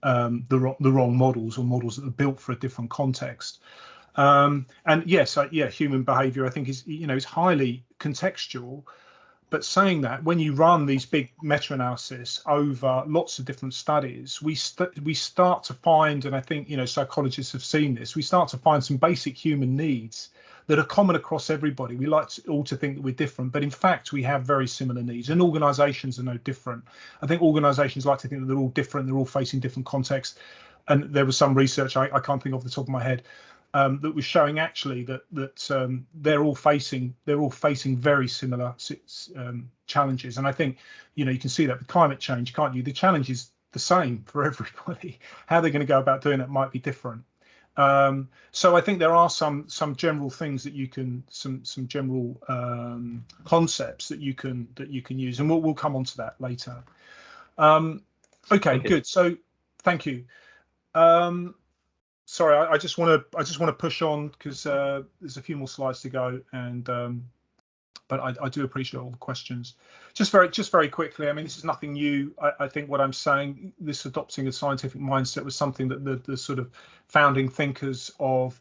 the wrong models, or models that are built for a different context. And yes, yeah, human behavior, I think, is highly contextual. But saying that, when you run these big meta-analysis over lots of different studies, we start to find, and I think psychologists have seen this, we start to find some basic human needs that are common across everybody. We like all to think that we're different, but in fact we have very similar needs, and organizations are no different. I think organizations like to think that they're all different, they're all facing different contexts, and there was some research I can't think off the top of my head that was showing actually that they're all facing very similar challenges. And I think you can see that with climate change, can't you? The challenge is the same for everybody. How they're going to go about doing it might be different. So I think there are some general things that you can, some general concepts that you can use, and we'll come on to that later. Okay, good. So thank you. Sorry, I just want to push on because there's a few more slides to go, and but I do appreciate all the questions. Just very quickly, I mean, this is nothing new. I think what I'm saying, this adopting a scientific mindset was something that the sort of founding thinkers of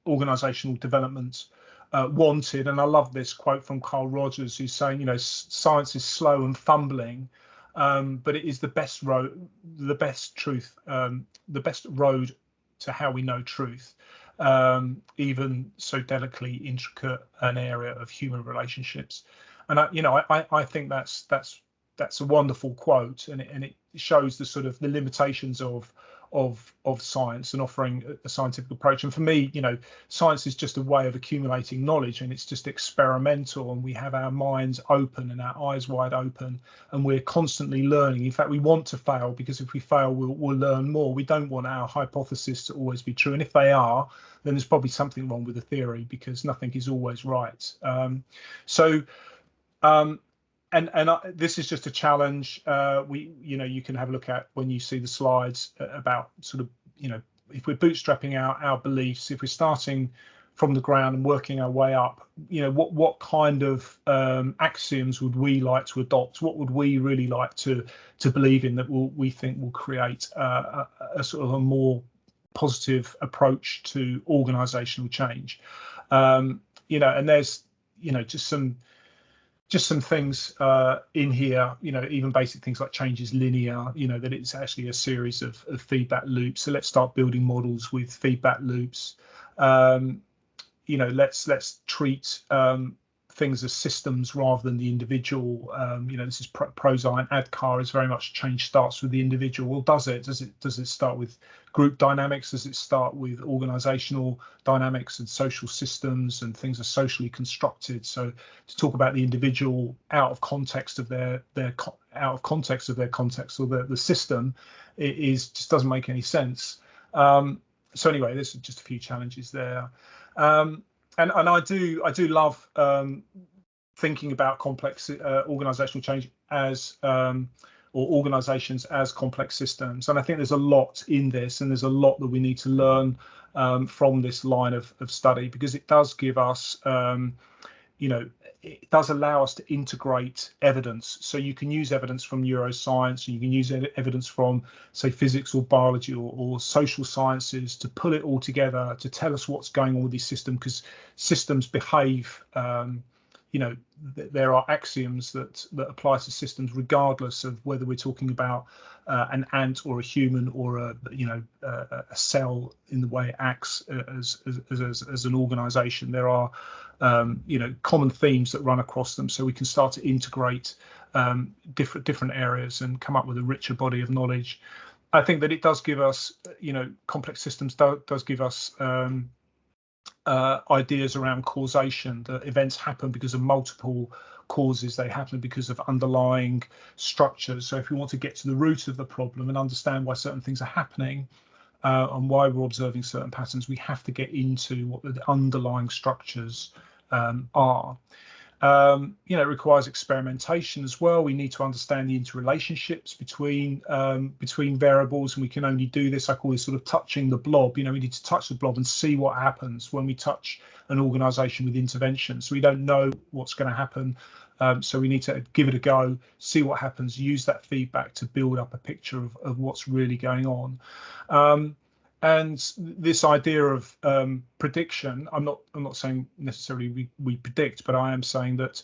organizational development wanted. And I love this quote from Carl Rogers, who's saying, science is slow and fumbling, but it is the best road, the best truth, the best road to how we know truth, even so delicately intricate an area of human relationships. And I think that's a wonderful quote, and it shows the sort of the limitations of science and offering a scientific approach. And for me, science is just a way of accumulating knowledge, and it's just experimental, and we have our minds open and our eyes wide open, and we're constantly learning. In fact, we want to fail, because if we fail, we'll learn more. We don't want our hypotheses to always be true, and if they are, then there's probably something wrong with the theory, because nothing is always right. This is just a challenge. You can have a look at when you see the slides about sort of, if we're bootstrapping our beliefs, if we're starting from the ground and working our way up, what kind of axioms would we like to adopt? What would we really like to believe in that we think will create a sort of a more positive approach to organizational change? And there's just some things in here, even basic things like change is linear, that it's actually a series of feedback loops. So let's start building models with feedback loops. Let's treat things as systems rather than the individual. This is Prozine. ADCAR is very much change starts with the individual. Well, does it start with group dynamics? Does it start with organizational dynamics and social systems, and things are socially constructed? So to talk about the individual out of context of their context, or the system, just doesn't make any sense. So anyway, there's just a few challenges there. And I do love thinking about complex organizational change as or organizations as complex systems. And I think there's a lot in this, and there's a lot that we need to learn from this line of study, because it does give us, it does allow us to integrate evidence. So you can use evidence from neuroscience, and you can use evidence from, say, physics or biology or social sciences, to pull it all together to tell us what's going on with these systems, because systems behave. There are axioms that apply to systems regardless of whether we're talking about an ant or a human, or a cell in the way it acts as an organization. There are common themes that run across them, so we can start to integrate different areas and come up with a richer body of knowledge. I think that it does give us, complex systems does give us ideas around causation, that events happen because of multiple causes. They happen because of underlying structures. So if we want to get to the root of the problem and understand why certain things are happening, and why we're observing certain patterns, we have to get into what the underlying structures are. It requires experimentation as well. We need to understand the interrelationships between variables, and we can only do this. I call this sort of touching the blob. We need to touch the blob and see what happens when we touch an organisation with intervention. So we don't know what's going to happen. So we need to give it a go, see what happens, use that feedback to build up a picture of what's really going on. And this idea of prediction, I'm not saying necessarily we predict, but I am saying that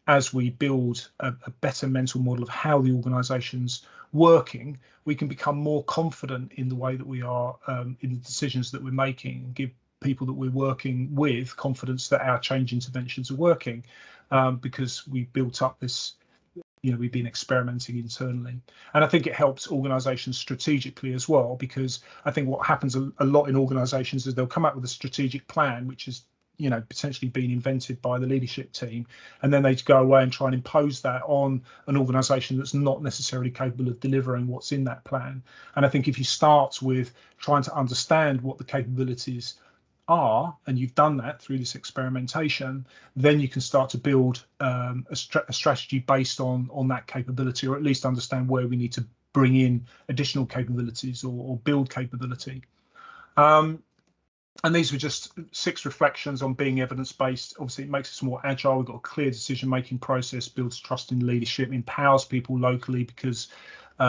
as we build a better mental model of how the organisation's working, we can become more confident in the way that we are in the decisions that we're making, and give people that we're working with confidence that our change interventions are working, because we built up this. We've been experimenting internally, and I think it helps organisations strategically as well, because I think what happens a lot in organisations is they'll come up with a strategic plan, which is potentially been invented by the leadership team, and then they go away and try and impose that on an organisation that's not necessarily capable of delivering what's in that plan. And I think if you start with trying to understand what the capabilities are, and you've done that through this experimentation, then you can start to build a strategy based on that capability, or at least understand where we need to bring in additional capabilities or build capability. And these were just 6 reflections on being evidence-based. Obviously, it makes us more agile. We've got a clear decision-making process, builds trust in leadership, empowers people locally because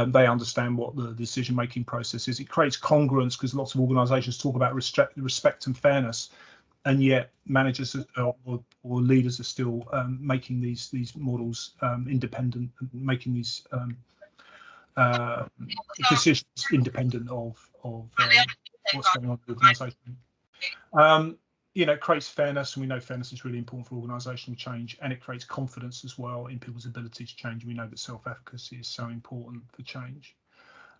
they understand what the decision-making process is. It creates congruence, because lots of organisations talk about respect and fairness, and yet managers or leaders are still making these models independent, making these decisions independent of what's going on in the organisation. It creates fairness, and we know fairness is really important for organisational change, and it creates confidence as well in people's ability to change. We know that self-efficacy is so important for change.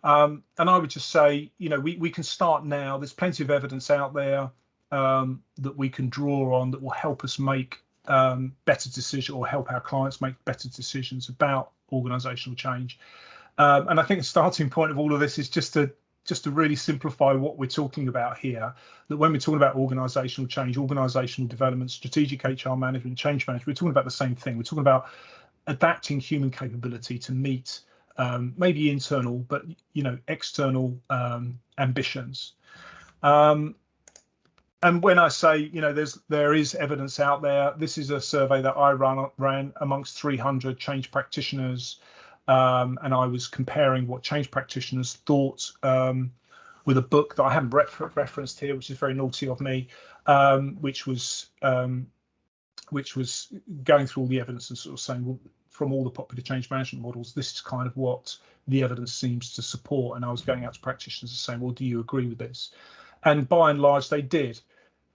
And I would just say, we can start now. There's plenty of evidence out there that we can draw on that will help us make better decisions, or help our clients make better decisions about organisational change. And I think the starting point of all of this is just to really simplify what we're talking about here, that when we're talking about organisational change, organisational development, strategic HR management, change management, we're talking about the same thing. We're talking about adapting human capability to meet maybe internal, but external ambitions. And when I say, there is evidence out there, this is a survey that I ran amongst 300 change practitioners. And I was comparing what change practitioners thought with a book that I haven't referenced here, which is very naughty of me, which was going through all the evidence and sort of saying, well, from all the popular change management models, this is kind of what the evidence seems to support. And I was going out to practitioners and saying, well, do you agree with this? And by and large, they did.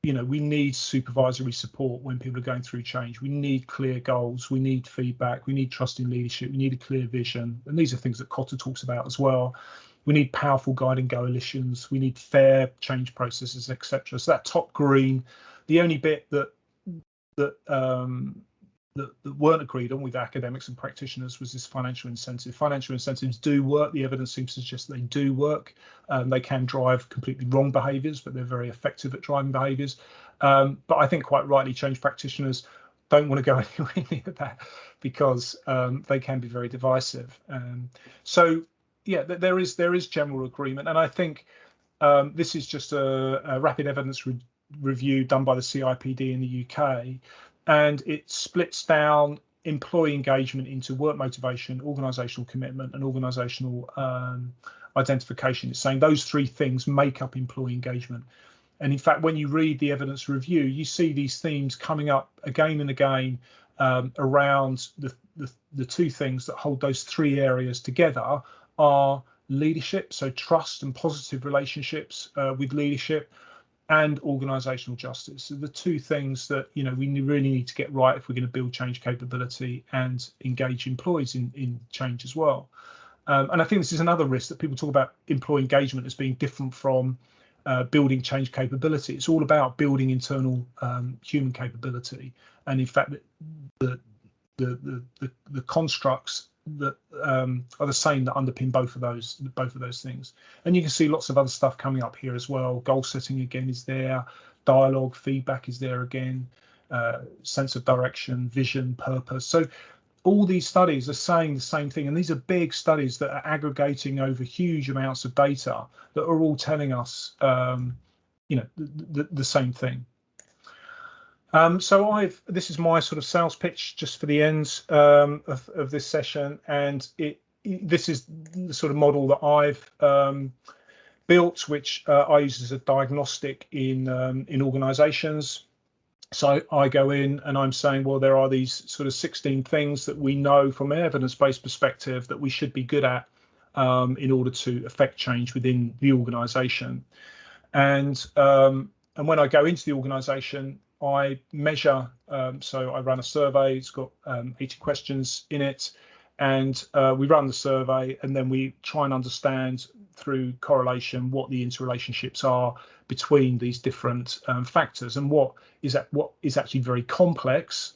We need supervisory support when people are going through change. We need clear goals. We need feedback. We need trust in leadership. We need a clear vision. And these are things that Kotter talks about as well. We need powerful guiding coalitions. We need fair change processes, etc. So that top green, the only bit that weren't agreed on with academics and practitioners was this financial incentive. Financial incentives do work. The evidence seems to suggest they do work. They can drive completely wrong behaviours, but they're very effective at driving behaviours. But I think quite rightly, change practitioners don't want to go anywhere near that, because they can be very divisive. So yeah, there is general agreement, and I think this is just a rapid evidence review done by the CIPD in the UK. And it splits down employee engagement into work motivation, organisational commitment, and organisational identification. It's saying those 3 things make up employee engagement. And in fact, when you read the evidence review, you see these themes coming up again and again around the 2 things that hold those 3 areas together are leadership, so trust and positive relationships with leadership, and organisational justice. So the 2 things that we really need to get right if we're going to build change capability and engage employees in change as well. And I think this is another risk, that people talk about employee engagement as being different from building change capability. It's all about building internal human capability, and in fact the constructs are the same that underpin both of those things. And you can see lots of other stuff coming up here as well. Goal setting again is there, dialogue, feedback is there again, sense of direction, vision, purpose. So all these studies are saying the same thing, and these are big studies that are aggregating over huge amounts of data that are all telling us, the same thing. So this is my sort of sales pitch just for the end of this session, and this is the sort of model that I've built, which I use as a diagnostic in organisations. So I go in and I'm saying, well, there are these sort of 16 things that we know from an evidence-based perspective that we should be good at in order to affect change within the organisation. And when I go into the organisation, I measure. So I run a survey. It's got 80 questions in it, and we run the survey, and then we try and understand through correlation what the interrelationships are between these different factors. And what is actually very complex,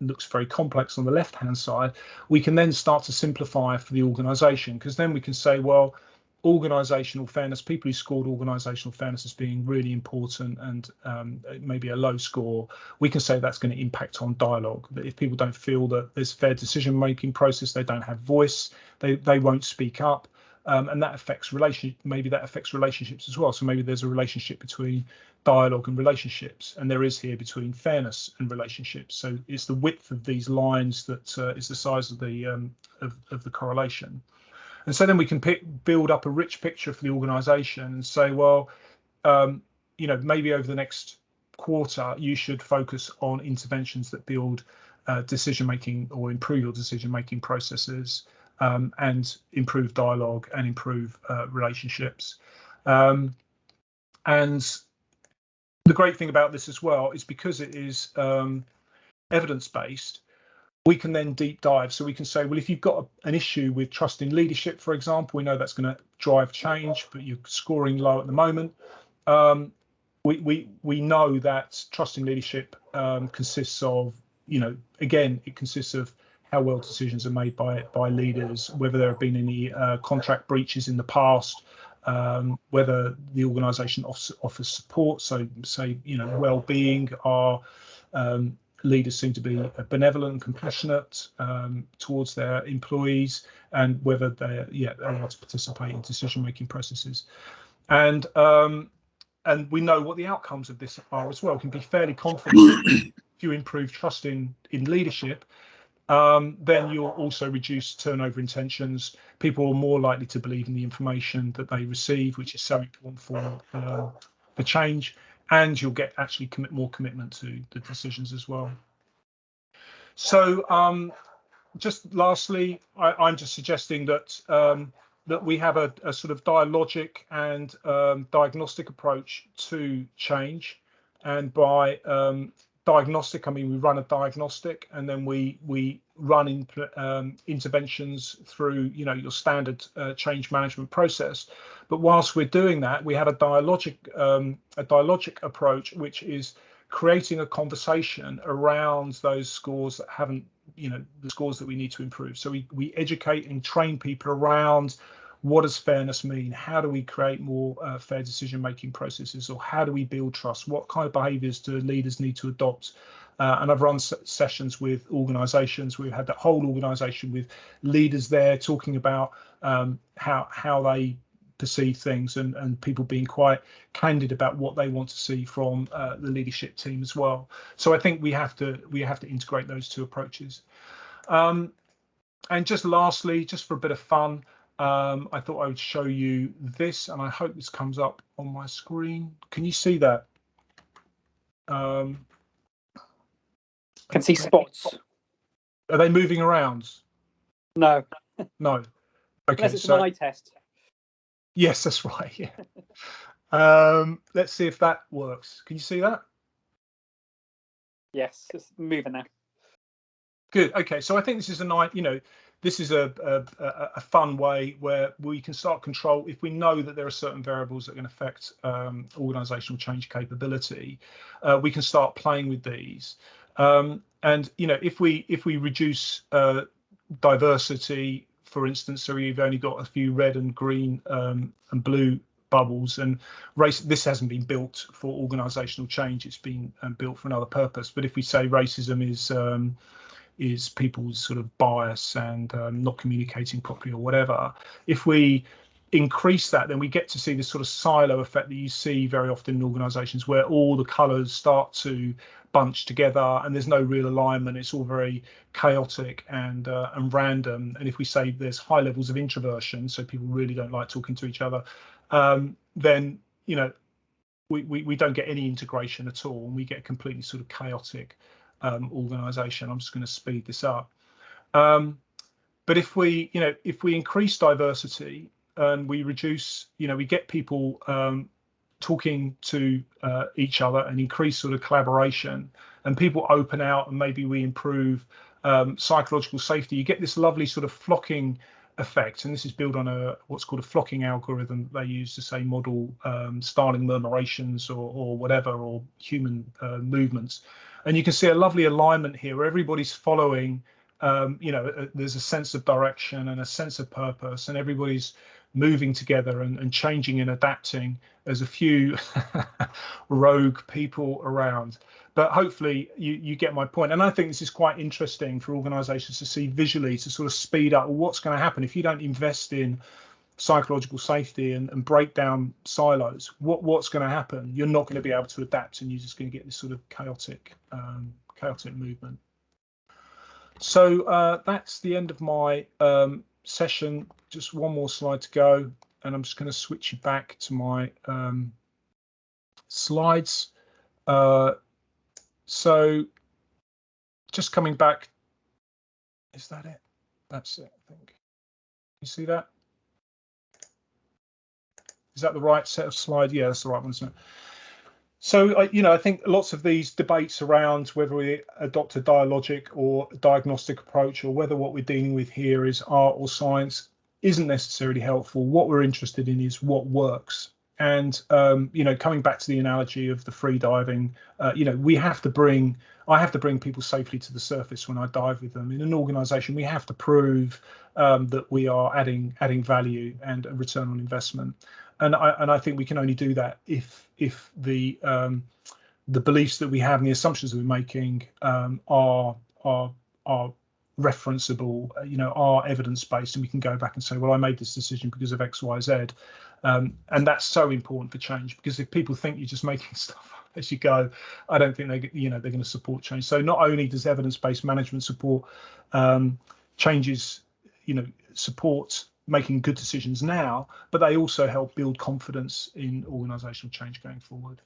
looks very complex on the left-hand side, we can then start to simplify for the organisation, because then we can say, well, organisational fairness, people who scored organisational fairness as being really important and maybe a low score, we can say that's going to impact on dialogue. That if people don't feel that there's fair decision-making process, they don't have voice, they won't speak up, and that affects maybe that affects relationships as well. So maybe there's a relationship between dialogue and relationships, and there is here between fairness and relationships. So it's the width of these lines that is the size of the correlation. And so then we can build up a rich picture for the organisation and say, well, maybe over the next quarter, you should focus on interventions that build decision-making or improve your decision-making processes, and improve dialogue and improve relationships. And the great thing about this as well is because it is evidence-based, we can then deep dive. So we can say, well, if you've got an issue with trust in leadership, for example, we know that's going to drive change, but you're scoring low at the moment. We know that trust in leadership consists of, again, it consists of how well decisions are made by leaders, whether there have been any contract breaches in the past, whether the organisation offers support. So say, well-being, are leaders seem to be benevolent and compassionate towards their employees, and whether they're allowed to participate in decision-making processes. And we know what the outcomes of this are as well. We can be fairly confident if you improve trust in leadership, then you'll also reduce turnover intentions. People are more likely to believe in the information that they receive, which is so important for change. And you'll get actually more commitment to the decisions as well. So just lastly, I'm just suggesting that that we have a sort of dialogic and diagnostic approach to change. And by diagnostic, I mean we run a diagnostic, and then we run interventions through your standard change management process. But whilst we're doing that, we have a dialogic approach, which is creating a conversation around those scores that haven't, the scores that we need to improve. So we educate and train people around what does fairness mean? How do we create more fair decision-making processes, or how do we build trust? What kind of behaviours do leaders need to adopt? And I've run sessions with organisations. We've had that whole organisation with leaders there talking about how they perceive things, and people being quite candid about what they want to see from the leadership team as well. So I think we have to integrate those two approaches. And just lastly, just for a bit of fun, I thought I would show you this, and I hope this comes up on my screen. Can you see that? Can see spots. Are they moving around? No. No. Okay. Unless it's an eye test. Yes, that's right. Yeah. Let's see if that works. Can you see that? Yes, it's moving now. Good. Okay. So I think this is a nice, this is a fun way where we can start control. If we know that there are certain variables that are going to affect organisational change capability, we can start playing with these. And if we reduce diversity, for instance, so you've only got a few red and green and blue bubbles, and race, this hasn't been built for organizational change, it's been built for another purpose. But if we say racism is people's sort of bias and not communicating properly or whatever, if we increase that, then we get to see this sort of silo effect that you see very often in organizations, where all the colors start to bunch together and there's no real alignment. It's all very chaotic and random. And if we say there's high levels of introversion, so people really don't like talking to each other, then we don't get any integration at all, and we get a completely sort of chaotic organization. I'm just going to speed this up. But if we increase diversity and we reduce, we get people talking to each other and increase sort of collaboration, and people open out, and maybe we improve psychological safety, you get this lovely sort of flocking effect. And this is built on what's called a flocking algorithm they use to say model Starling murmurations or whatever, or human movements. And you can see a lovely alignment here where everybody's following, there's a sense of direction and a sense of purpose, and everybody's moving together and changing and adapting. There's a few rogue people around, but hopefully you get my point. And I think this is quite interesting for organizations to see visually, to sort of speed up what's going to happen if you don't invest in psychological safety and break down silos. What's going to happen? You're not going to be able to adapt, and you're just going to get this sort of chaotic movement. So that's the end of my session. Just one more slide to go, and I'm just going to switch you back to my slides. So just coming back, is that it? That's it, I think. You see that? Is that the right set of slides? Yeah, that's the right one, isn't it? So, I think lots of these debates around whether we adopt a dialogic or diagnostic approach, or whether what we're dealing with here is art or science, isn't necessarily helpful. What we're interested in is what works. And, coming back to the analogy of the free diving, I have to bring people safely to the surface when I dive with them. In an organization, we have to prove that we are adding value and a return on investment. And I think we can only do that if the beliefs that we have and the assumptions that we're making are referenceable, are evidence-based, and we can go back and say, well, I made this decision because of X, Y, Z. And that's so important for change, because if people think you're just making stuff up as you go, I don't think they're going to support change. So not only does evidence-based management support changes, support making good decisions now, but they also help build confidence in organizational change going forward.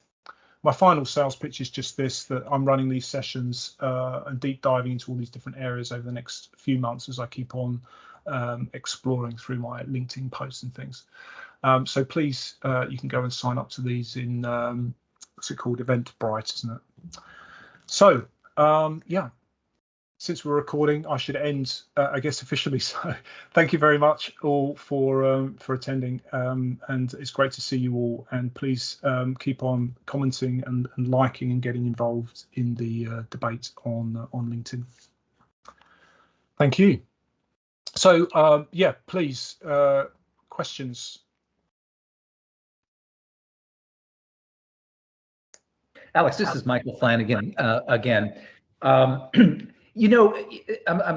My final sales pitch is just this, that I'm running these sessions and deep diving into all these different areas over the next few months as I keep on exploring through my LinkedIn posts and things. So please, you can go and sign up to these in, what's it called? Eventbrite, isn't it? So, yeah. Since we're recording, I should end, I guess, officially. So thank you very much all for attending, and it's great to see you all. And please keep on commenting and liking and getting involved in the debate on LinkedIn. Thank you. So yeah, please, questions. Alex, this is Michael Flanagan again. I'm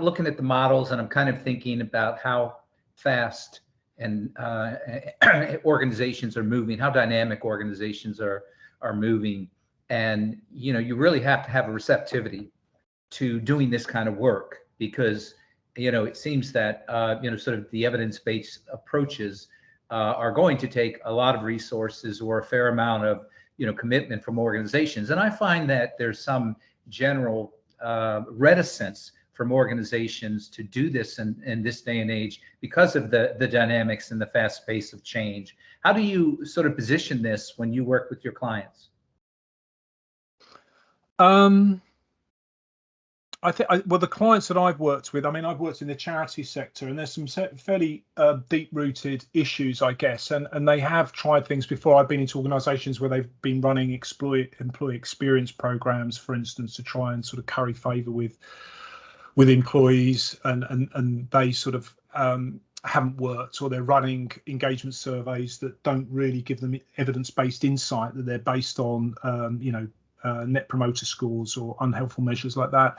looking at the models, and I'm kind of thinking about how fast and organizations are moving, how dynamic organizations are moving, and you really have to have a receptivity to doing this kind of work, because it seems that sort of the evidence-based approaches are going to take a lot of resources or a fair amount of commitment from organizations, and I find that there's some general reticence from organizations to do this in this day and age because of the dynamics and the fast pace of change. How do you sort of position this when you work with your clients? I think, well, the clients that I've worked with, I've worked in the charity sector, and there's some fairly deep-rooted issues, I guess, and they have tried things before. I've been into organisations where they've been running employee experience programs, for instance, to try and sort of curry favour with with employees, and they sort of haven't worked, or they're running engagement surveys that don't really give them evidence-based insight, that they're based on net promoter scores or unhelpful measures like that.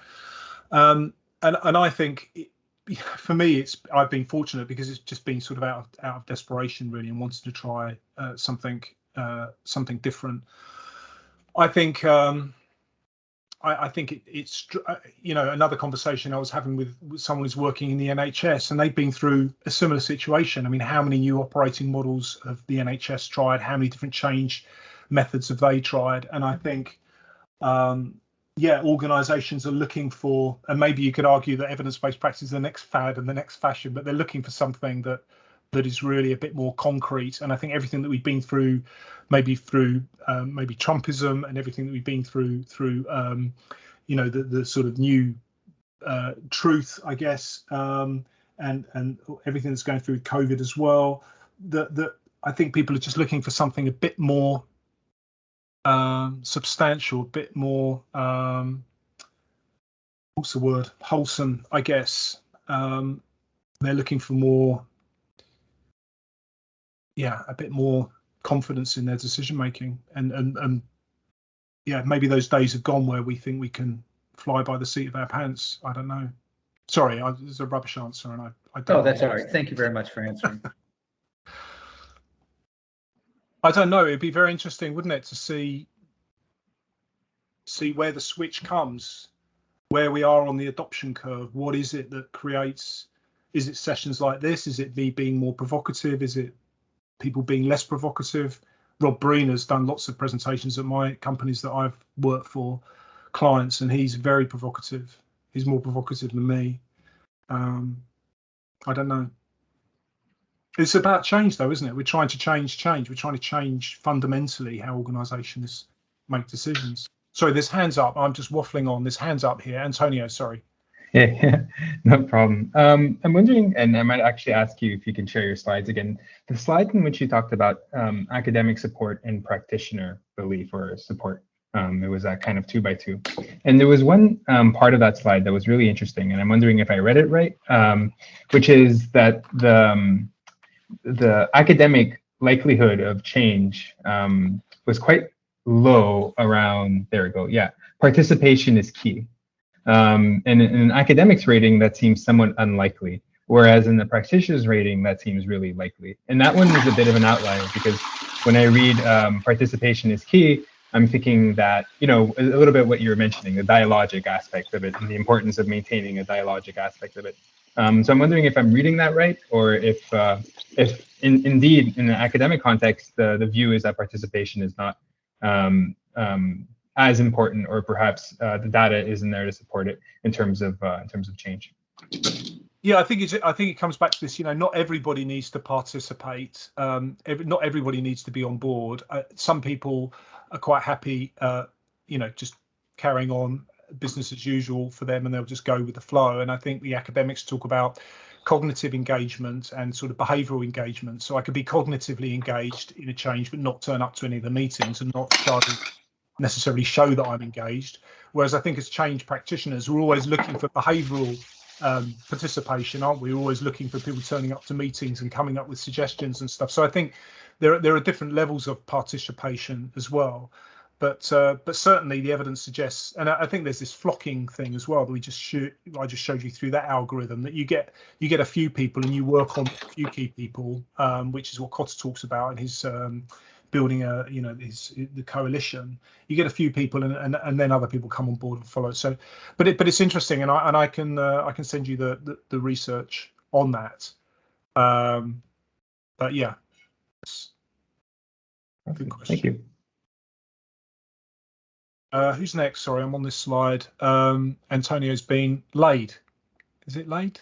And I think for me, I've been fortunate because it's just been sort of out of desperation really, and wanting to try something different. I think I think it's another conversation I was having with someone who's working in the NHS, and they've been through a similar situation. I mean, how many new operating models have the NHS tried? How many different change methods have they tried? And I think organisations are looking for, and maybe you could argue that evidence-based practice is the next fad and the next fashion, but they're looking for something that is really a bit more concrete. And I think everything that we've been through, maybe Trumpism, and everything that we've been through the sort of new truth, I guess, and everything that's going through COVID as well, that I think people are just looking for something a bit more substantial, a bit more what's the word, wholesome, I guess. They're looking for more, a bit more confidence in their decision making, and maybe those days have gone where we think we can fly by the seat of our pants. I don't know. Sorry, it's a rubbish answer, and I don't. Oh, that's all right. Thank you very much for answering. I don't know. It'd be very interesting, wouldn't it, to see where the switch comes, where we are on the adoption curve. What is it that creates? Is it sessions like this? Is it me being more provocative? Is it people being less provocative? Rob Breen has done lots of presentations at my companies that I've worked for, clients, and he's very provocative. He's more provocative than me. I don't know. It's about change, though, isn't it? We're trying to change. We're trying to change fundamentally how organisations make decisions. Sorry, there's hands up. I'm just waffling on. There's hands up here. Antonio, sorry. Yeah, no problem. I'm wondering, and I might actually ask you if you can share your slides again. The slide in which you talked about academic support and practitioner belief or support. It was that kind of 2x2. And there was one part of that slide that was really interesting, and I'm wondering if I read it right, which is that the academic likelihood of change was quite low around, there we go, yeah, participation is key. And in an academics rating, that seems somewhat unlikely, whereas in the practitioners rating, that seems really likely. And that one is a bit of an outlier, because when I read participation is key, I'm thinking that, a little bit what you were mentioning, the dialogic aspect of it, and the importance of maintaining a dialogic aspect of it. So I'm wondering if I'm reading that right, or if indeed in the academic context, the view is that participation is not as important, or perhaps the data isn't there to support it in terms of change. Yeah, I think it comes back to this. Not everybody needs to participate. Not everybody needs to be on board. Some people are quite happy, just carrying on business as usual for them, and they'll just go with the flow. And I think the academics talk about cognitive engagement and sort of behavioural engagement. So I could be cognitively engaged in a change, but not turn up to any of the meetings and not necessarily show that I'm engaged. Whereas I think as change practitioners, we're always looking for behavioural participation, aren't we? We're always looking for people turning up to meetings and coming up with suggestions and stuff. So I think there are different levels of participation as well. But certainly the evidence suggests, and I think there's this flocking thing as well that I just showed you through that algorithm, that you get a few people and you work on a few key people, which is what Cotter talks about in his building the coalition. You get a few people and then other people come on board and follow. So, but it's interesting, and I can send you the research on that. But yeah, good question. Thank you. Who's next? Sorry, I'm on this slide. Antonio's been laid. Is it laid?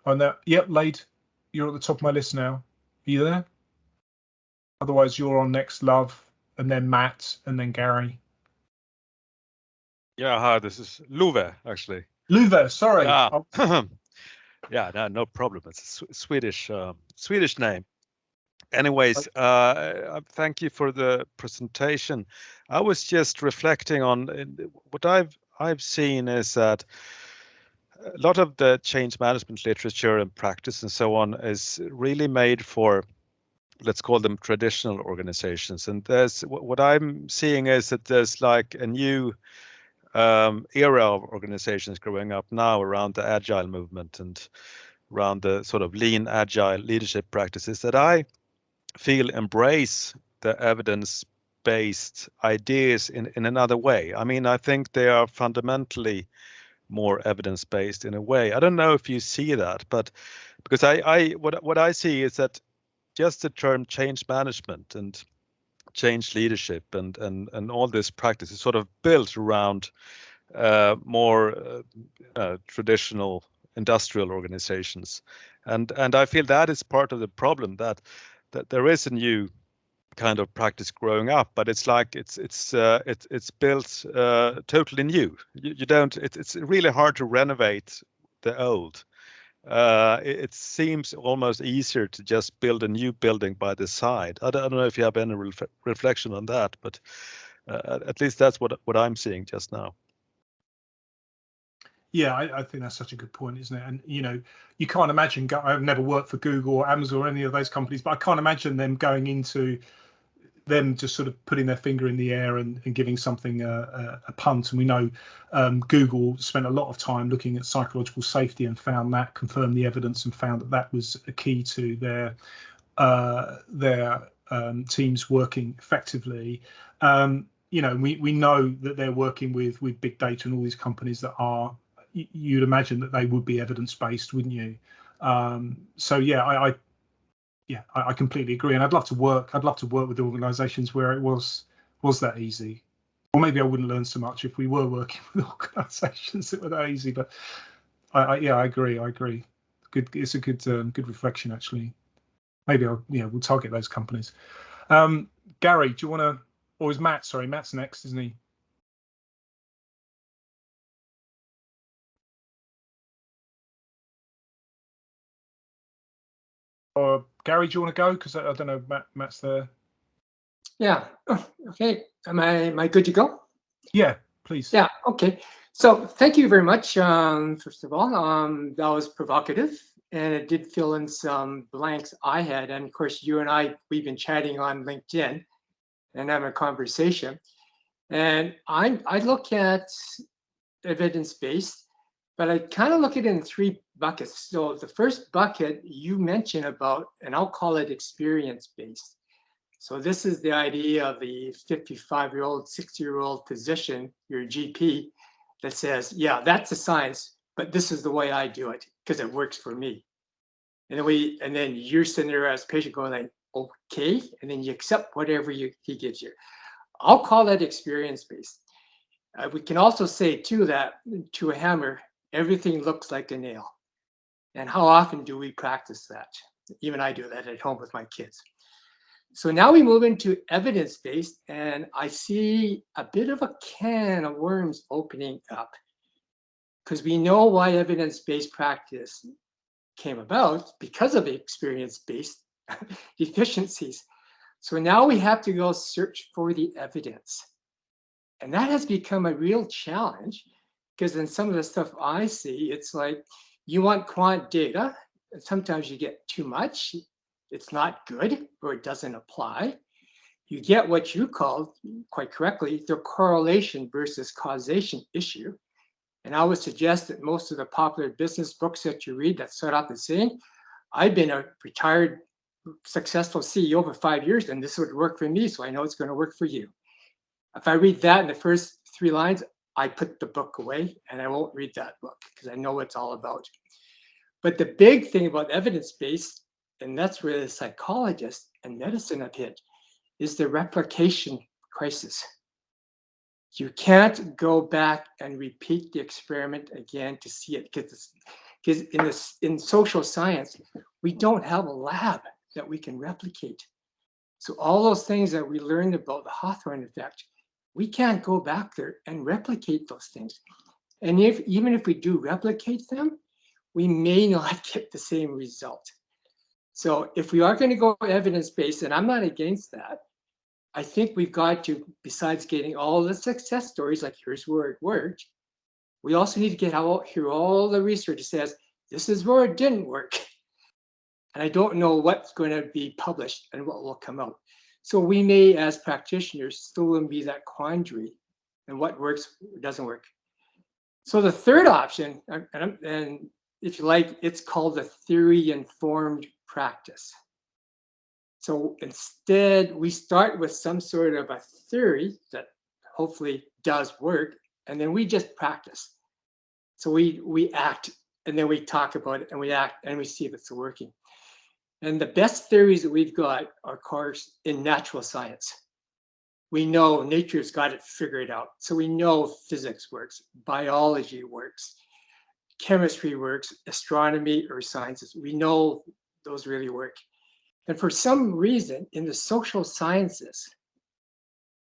Oh no, yep, laid. You're at the top of my list now. Are you there? Otherwise, you're on next, Love, and then Matt, and then Gary. Yeah, hi, this is Luve, actually. Luve, sorry. Yeah, no problem. It's a Swedish name. Anyways, thank you for the presentation. I was just reflecting on what I've I've seen is that a lot of the change management literature and practice and so on is really made for, let's call them traditional organizations. And there's what I'm seeing is that there's like a new era of organizations growing up now around the agile movement and around the sort of lean agile leadership practices that I feel embrace the evidence-based ideas in another way. I mean, I think they are fundamentally more evidence-based in a way. I don't know if you see that, but because what I see is that just the term change management and change leadership and all this practice is sort of built around more traditional industrial organizations, and I feel that is part of the problem, that there is a new kind of practice growing up, but it's like it's built totally new. You don't. It's really hard to renovate the old. It seems almost easier to just build a new building by the side. I don't know if you have any reflection on that, but at least that's what I'm seeing just now. Yeah, I think that's such a good point, isn't it? And you can't imagine. I've never worked for Google or Amazon or any of those companies, but I can't imagine them going into them just sort of putting their finger in the air and giving something a punt. And we know Google spent a lot of time looking at psychological safety and confirmed the evidence and found that was a key to their teams working effectively. We know that they're working with big data and all these companies that are. You'd imagine that they would be evidence-based, wouldn't you? So yeah, I completely agree, and I'd love to work with organisations where it was that easy. Or maybe I wouldn't learn so much if we were working with organisations that were that easy. But I agree. Good, it's a good reflection actually. Maybe we'll target those companies. Gary, do you want to? Or is Matt? Sorry, Matt's next, isn't he? Or Gary, do you want to go? Because I don't know, Matt's there. Yeah. Okay. Am I good to go? Yeah, please. Yeah. Okay. So thank you very much. First of all, that was provocative, and it did fill in some blanks I had. And of course, you and we've been chatting on LinkedIn and having a conversation. And I look at evidence-based, but I kind of look at it in three buckets. So the first bucket you mentioned about, and I'll call it experience-based. So this is the idea of the 55-year-old, 60-year-old physician, your GP, that says, yeah, that's a science, but this is the way I do it because it works for me. And then you're sitting there as a patient going like, okay, and then you accept whatever he gives you. I'll call that experience-based. We can also say too that to a hammer, everything looks like a nail. And how often do we practice that? Even I do that at home with my kids. So now we move into evidence-based, and I see a bit of a can of worms opening up because we know why evidence-based practice came about because of experience-based deficiencies. So now we have to go search for the evidence. And that has become a real challenge because in some of the stuff I see, it's like you want quant data, and sometimes you get too much. It's not good or it doesn't apply. You get what you called, quite correctly, the correlation versus causation issue. And I would suggest that most of the popular business books that you read that start out the same, I've been a retired successful CEO for 5 years, and this would work for me, so I know it's going to work for you. If I read that in the first 3 lines, I put the book away and I won't read that book because I know what it's all about. But the big thing about evidence-based, and that's where the psychologists and medicine have hit, is the replication crisis. You can't go back and repeat the experiment again to see it because in social science, we don't have a lab that we can replicate. So all those things that we learned about the Hawthorne effect, we can't go back there and replicate those things. And even if we do replicate them, we may not get the same result. So if we are going to go evidence-based, and I'm not against that, I think we've got to, besides getting all the success stories, like here's where it worked, we also need to get out here all the research that says this is where it didn't work. And I don't know what's going to be published and what will come out. So we may, as practitioners, still be that quandary and what works or doesn't work. So the third option, and if you like, it's called the theory-informed practice. So instead, we start with some sort of a theory that hopefully does work, and then we just practice. So we act, and then we talk about it, and we act, and we see if it's working. And the best theories that we've got are, of course, in natural science. We know nature's got it figured out. So we know physics works, biology works, chemistry works, astronomy or sciences. We know those really work. And for some reason, in the social sciences,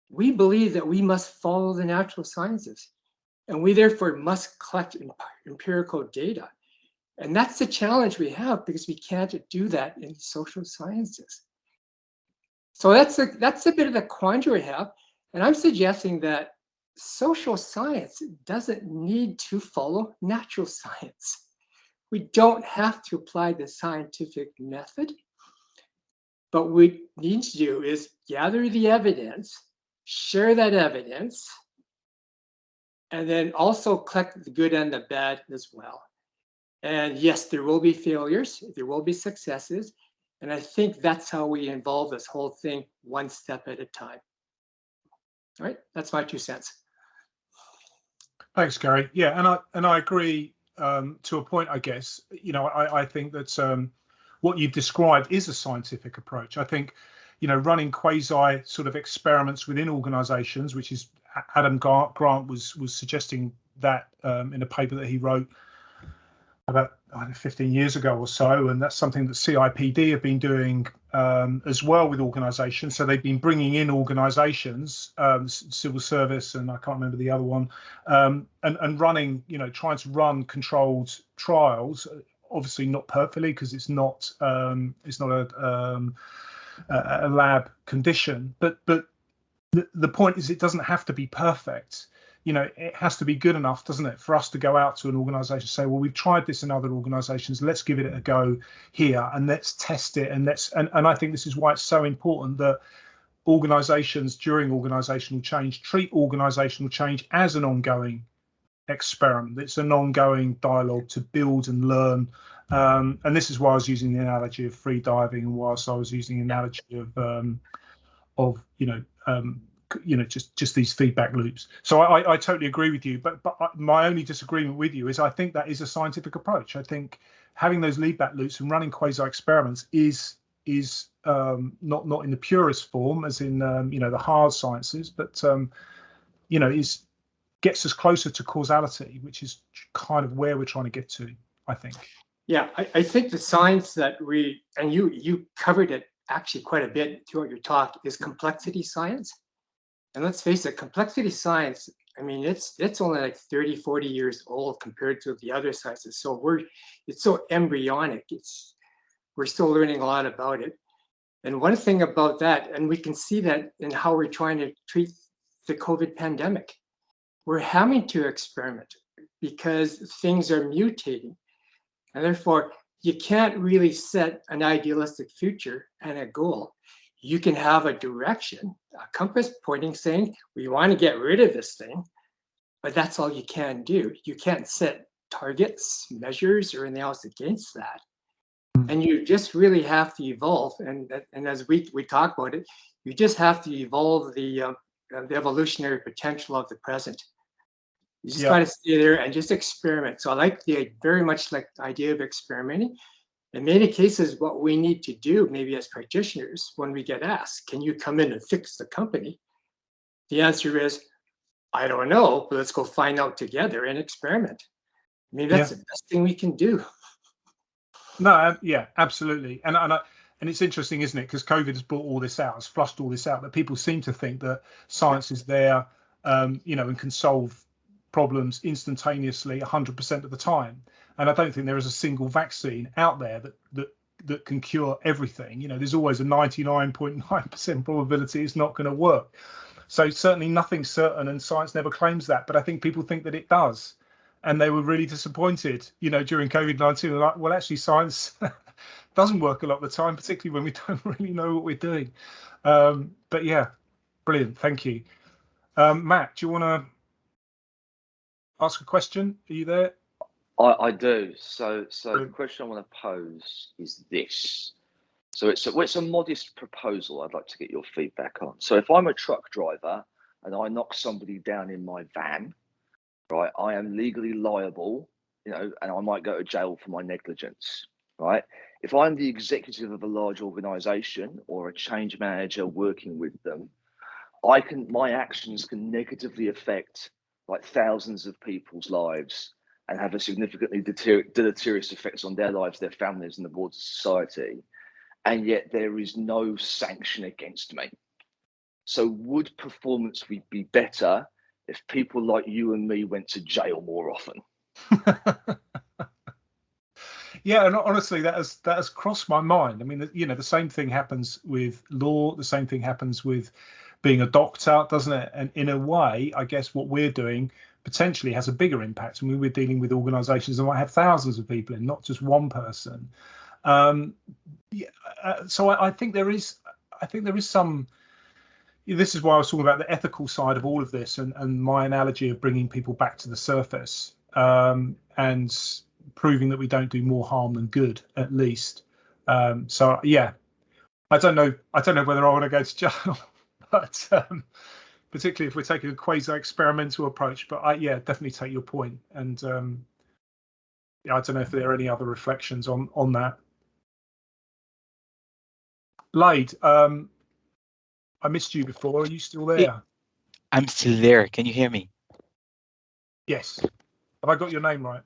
we believe that we must follow the natural sciences. And we therefore must collect empirical data. And that's the challenge we have because we can't do that in social sciences. So that's a bit of the quandary we have. And I'm suggesting that social science doesn't need to follow natural science. We don't have to apply the scientific method. But what we need to do is gather the evidence, share that evidence, and then also collect the good and the bad as well. And yes, there will be failures, there will be successes. And I think that's how we involve this whole thing one step at a time. All right, that's my 2 cents. Thanks, Gary. Yeah, and I agree to a point, I guess. You know, I think that what you've described is a scientific approach. I think, you know, running quasi sort of experiments within organizations, which is Adam Grant was suggesting that in a paper that he wrote about 15 years ago or so, and that's something that CIPD have been doing as well with organisations. So they've been bringing in organisations, civil service, and I can't remember the other one, and running, you know, trying to run controlled trials. Obviously not perfectly because it's not a lab condition, but the point is it doesn't have to be perfect. You know, it has to be good enough, doesn't it, for us to go out to an organisation and say, well, we've tried this in other organisations, let's give it a go here and let's test it. And I think this is why it's so important that organisations during organisational change treat organisational change as an ongoing experiment. It's an ongoing dialogue to build and learn. And this is why I was using the analogy of free diving, and whilst I was using the analogy of just these feedback loops. So I totally agree with you, but my only disagreement with you is I think that is a scientific approach. I think having those feedback loops and running quasi experiments is not in the purest form, as in the hard sciences, but gets us closer to causality, which is kind of where we're trying to get to, I think. Yeah, I think the science that you covered it actually quite a bit throughout your talk is complexity science. And let's face it, complexity science, I mean, it's only like 30, 40 years old compared to the other sciences. So it's so embryonic. We're still learning a lot about it. And one thing about that, and we can see that in how we're trying to treat the COVID pandemic, we're having to experiment because things are mutating. And therefore, you can't really set an idealistic future and a goal. You can have a direction, a compass pointing, saying, we want to get rid of this thing, but that's all you can do. You can't set targets, measures, or anything else against that. And you just really have to evolve. And as we talk about it, you just have to evolve the evolutionary potential of the present. You just got to stay there and just experiment. So I very much like the idea of experimenting. In many cases, what we need to do, maybe as practitioners, when we get asked, can you come in and fix the company? The answer is, I don't know, but let's go find out together and experiment. I mean, that's the best thing we can do. No, yeah, absolutely. And it's interesting, isn't it? Because COVID has brought all this out, has flushed all this out, but people seem to think that science is there, and can solve problems instantaneously 100% of the time. And I don't think there is a single vaccine out there that can cure everything. There's always a 99.9% probability it's not going to work. So certainly nothing's certain, and science never claims that. But I think people think that it does. and they were really disappointed, you know, during COVID-19. Like, well, actually, science doesn't work a lot of the time, particularly when we don't really know what we're doing. But yeah, brilliant. Thank you. Matt, do you want to ask a question? Are you there? I do. So the question I want to pose is this. So it's a modest proposal I'd like to get your feedback on. So if I'm a truck driver and I knock somebody down in my van, right, I am legally liable, you know, and I might go to jail for my negligence, right? If I'm the executive of a large organization or a change manager working with them, my actions can negatively affect like thousands of people's lives and have a significantly deleterious effects on their lives, their families, and the broader society. And yet there is no sanction against me. So would performance be better if people like you and me went to jail more often? Yeah, and honestly, that has crossed my mind. I mean, you know, the same thing happens with law. The same thing happens with being a doctor, doesn't it? And in a way, I guess what we're doing potentially has a bigger impact. I mean, we're dealing with organisations that might have thousands of people in, not just one person. Yeah, so I think there is some. This is why I was talking about the ethical side of all of this, and my analogy of bringing people back to the surface, and proving that we don't do more harm than good, at least. So yeah, I don't know whether I want to go to jail, but particularly if we're taking a quasi-experimental approach. But yeah, definitely take your point, and yeah, I don't know if there are any other reflections on that. Lade, I missed you before. Are you still there? Hey, I'm still there. Can you hear me? Yes. Have I got your name right?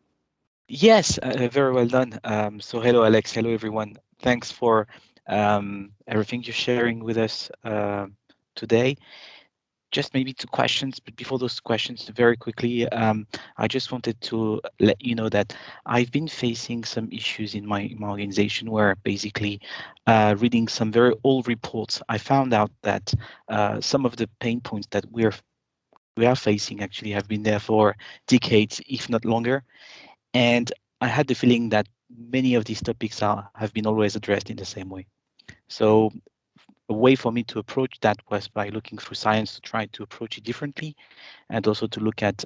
Yes, very well done. So hello, Alex. Hello, everyone. Thanks for everything you're sharing with us today. Just maybe 2 questions, but before those questions, very quickly, I just wanted to let you know that I've been facing some issues in my organization where basically reading some very old reports, I found out that some of the pain points that we are facing actually have been there for decades, if not longer. And I had the feeling that many of these topics have been always addressed in the same way. So a way for me to approach that was by looking through science to try to approach it differently, and also to look at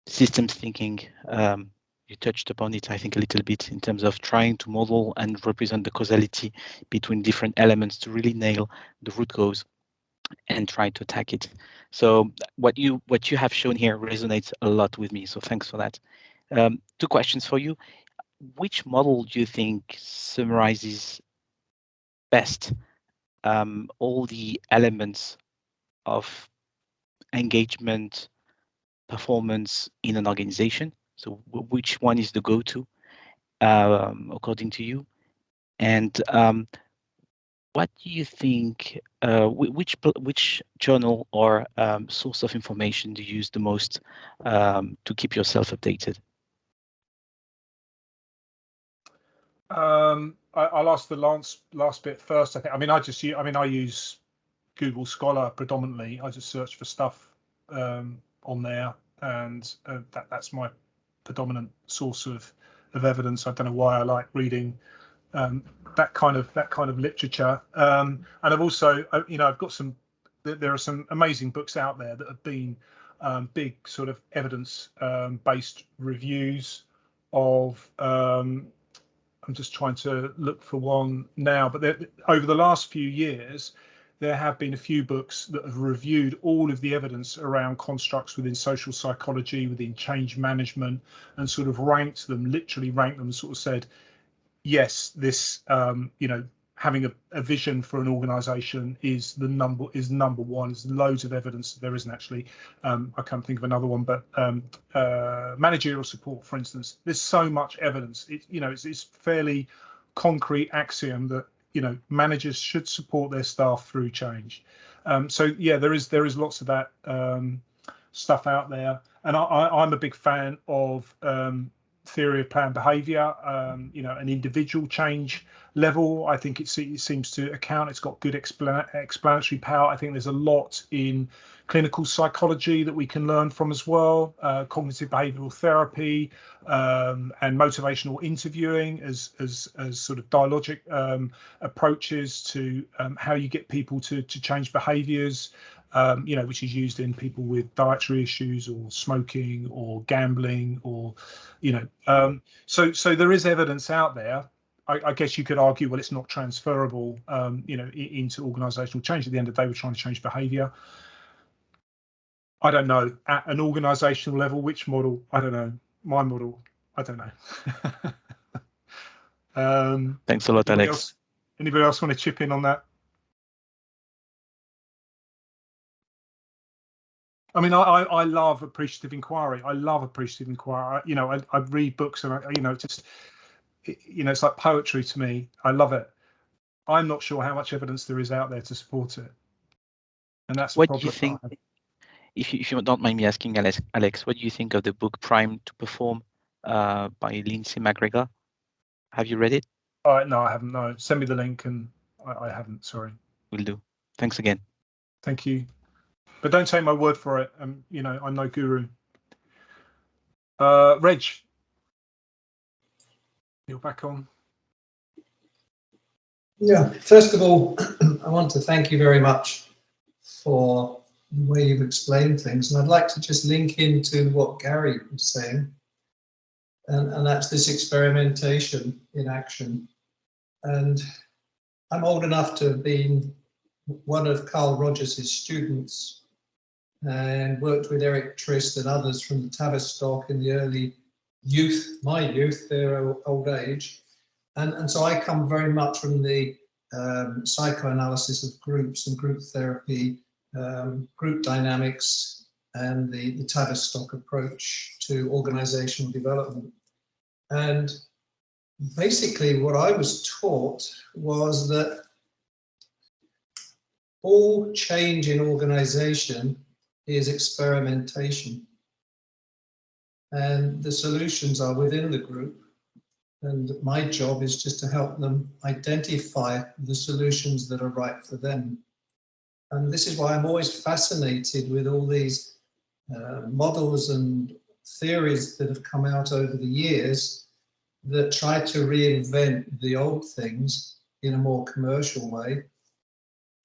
systems thinking. You touched upon it, I think, a little bit in terms of trying to model and represent the causality between different elements to really nail the root cause and try to attack it. So what you have shown here resonates a lot with me. So thanks for that. 2 questions for you. Which model do you think summarizes best all the elements of engagement, performance in an organization? So which one is the go-to according to you? And what do you think, which journal or source of information do you use the most to keep yourself updated? I'll ask the last bit first. I think. I mean, I use Google Scholar predominantly. I just search for stuff on there, and that's my predominant source of evidence. I don't know why I like reading that kind of literature. And I've also, you know, I've got there are some amazing books out there that have been big sort of evidence based reviews of. I'm just trying to look for one now, but over the last few years, there have been a few books that have reviewed all of the evidence around constructs within social psychology, within change management, and sort of literally ranked them, and sort of said, yes, this, you know, having a vision for an organization is number one. There's loads of evidence. There isn't actually, I can't think of another one, but managerial support, for instance, there's so much evidence. It's fairly concrete axiom that, you know, managers should support their staff through change. So yeah, there is lots of that stuff out there, and I'm a big fan of theory of planned behaviour, you know, an individual change level. I think it seems to account. It's got good explanatory power. I think there's a lot in clinical psychology that we can learn from as well. Cognitive behavioural therapy and motivational interviewing as sort of dialogic approaches to how you get people to change behaviours. You know, which is used in people with dietary issues or smoking or gambling or, you know, so there is evidence out there. I guess you could argue, well, it's not transferable, you know, into organisational change. At the end of the day, we're trying to change behaviour. I don't know, at an organisational level, which model? I don't know. My model, I don't know. Thanks a lot, Alex. Anybody else want to chip in on that? I mean, I love appreciative inquiry. I love appreciative inquiry. You know, I read books and you know, just, you know, it's like poetry to me. I love it. I'm not sure how much evidence there is out there to support it, and that's what do you think? If you don't mind me asking, Alex, what do you think of the book Primed to Perform by Lindsay McGregor? Have you read it? No, I haven't. No, send me the link, and I haven't. Sorry. Will do. Thanks again. Thank you. But don't take my word for it. You know, I'm no guru. Reg, you're back on. Yeah, first of all, I want to thank you very much for the way you've explained things. And I'd like to just link into what Gary was saying, and that's this experimentation in action. And I'm old enough to have been one of Carl Rogers' students and worked with Eric Trist and others from the Tavistock in the early youth, my youth, their old age. And so I come very much from the psychoanalysis of groups and group therapy, group dynamics, and the Tavistock approach to organizational development. And basically what I was taught was that all change in organization is experimentation. And the solutions are within the group. And my job is just to help them identify the solutions that are right for them. And this is why I'm always fascinated with all these models and theories that have come out over the years that try to reinvent the old things in a more commercial way.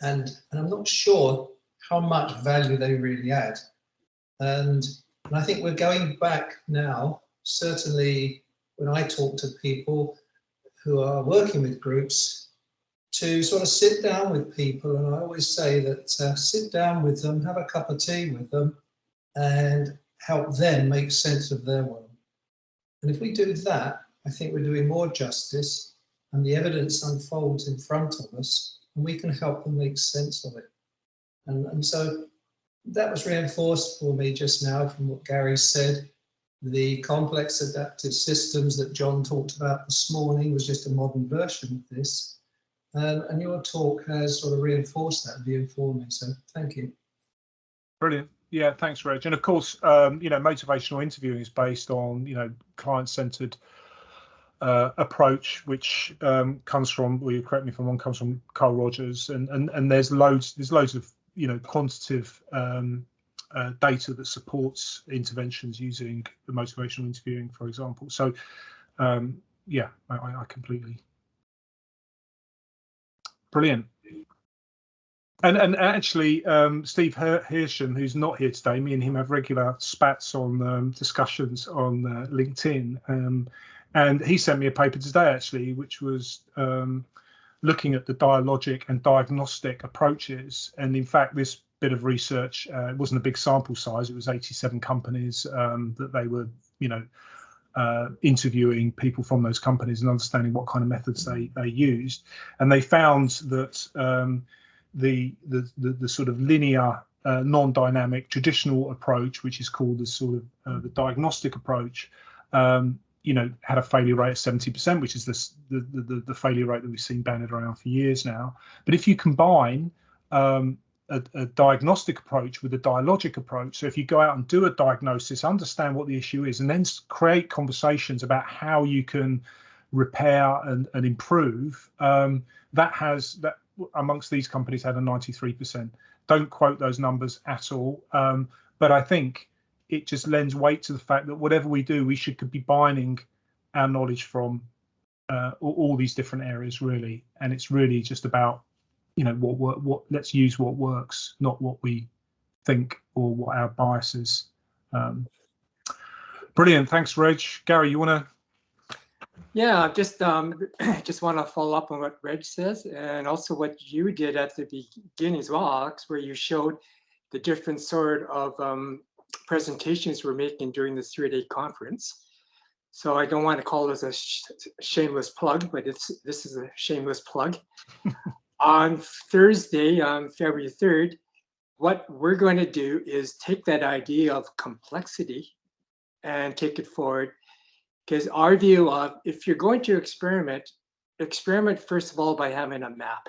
And I'm not sure how much value they really add. And I think we're going back now, certainly when I talk to people who are working with groups, to sort of sit down with people. And I always say that sit down with them, have a cup of tea with them, and help them make sense of their world. And if we do that, I think we're doing more justice, and the evidence unfolds in front of us, and we can help them make sense of it. And so that was reinforced for me just now from what Gary said. The complex adaptive systems that John talked about this morning was just a modern version of this. And your talk has sort of reinforced that view for me. So thank you. Brilliant. Yeah, thanks, Reg. And of course, you know, motivational interviewing is based on, you know, client-centered approach, which comes from, well, you correct me if I'm wrong, comes from Carl Rogers, and there's loads of, you know, quantitative data that supports interventions using the motivational interviewing, for example. So yeah, I completely. Brilliant. And actually, Steve Hirschham, who's not here today, me and him have regular spats on discussions on LinkedIn, and he sent me a paper today actually, which was looking at the dialogic and diagnostic approaches. And in fact, this bit of research, it wasn't a big sample size, it was 87 companies that they were, you know, interviewing people from those companies and understanding what kind of methods they used. And they found that the sort of linear, non-dynamic traditional approach, which is called the sort of the diagnostic approach, you know, had a failure rate of 70%, which is the failure rate that we've seen banded around for years now. But if you combine a diagnostic approach with a dialogic approach. So if you go out and do a diagnosis, understand what the issue is, and then create conversations about how you can repair and improve, that amongst these companies had a 93%. Don't quote those numbers at all, but I think it just lends weight to the fact that whatever we do, we should be buying our knowledge from all these different areas, really. And it's really just about, you know, what let's use what works, not what we think or what our bias is. Brilliant. Thanks, Reg. Gary, you want to? Yeah, just want to follow up on what Reg says, and also what you did at the beginning as well, Alex, where you showed the different sort of presentations we're making during this 3-day conference. So I don't want to call this a shameless plug, but this is a shameless plug. On Thursday, on February 3rd, what we're going to do is take that idea of complexity and take it forward. Because our view of, if you're going to experiment first of all by having a map.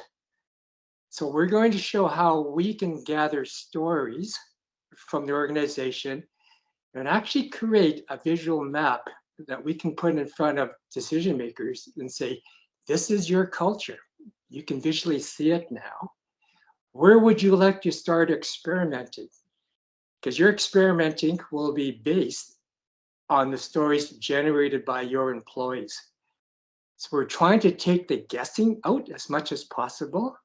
So we're going to show how we can gather stories from the organization and actually create a visual map that we can put in front of decision makers and say, this is your culture. You can visually see it now. Where would you like to start experimenting? Because your experimenting will be based on the stories generated by your employees. So we're trying to take the guessing out as much as possible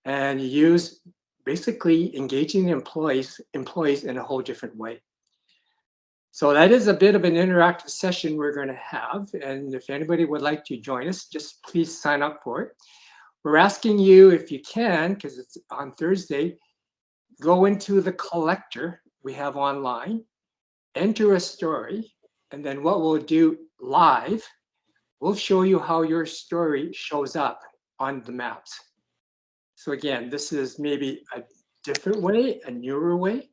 and use basically engaging the employees in a whole different way. So that is a bit of an interactive session we're going to have. And if anybody would like to join us, just please sign up for it. We're asking you, if you can, because it's on Thursday, go into the collector we have online, enter a story, and then what we'll do live, we'll show you how your story shows up on the maps. So again, this is maybe a different way, a newer way.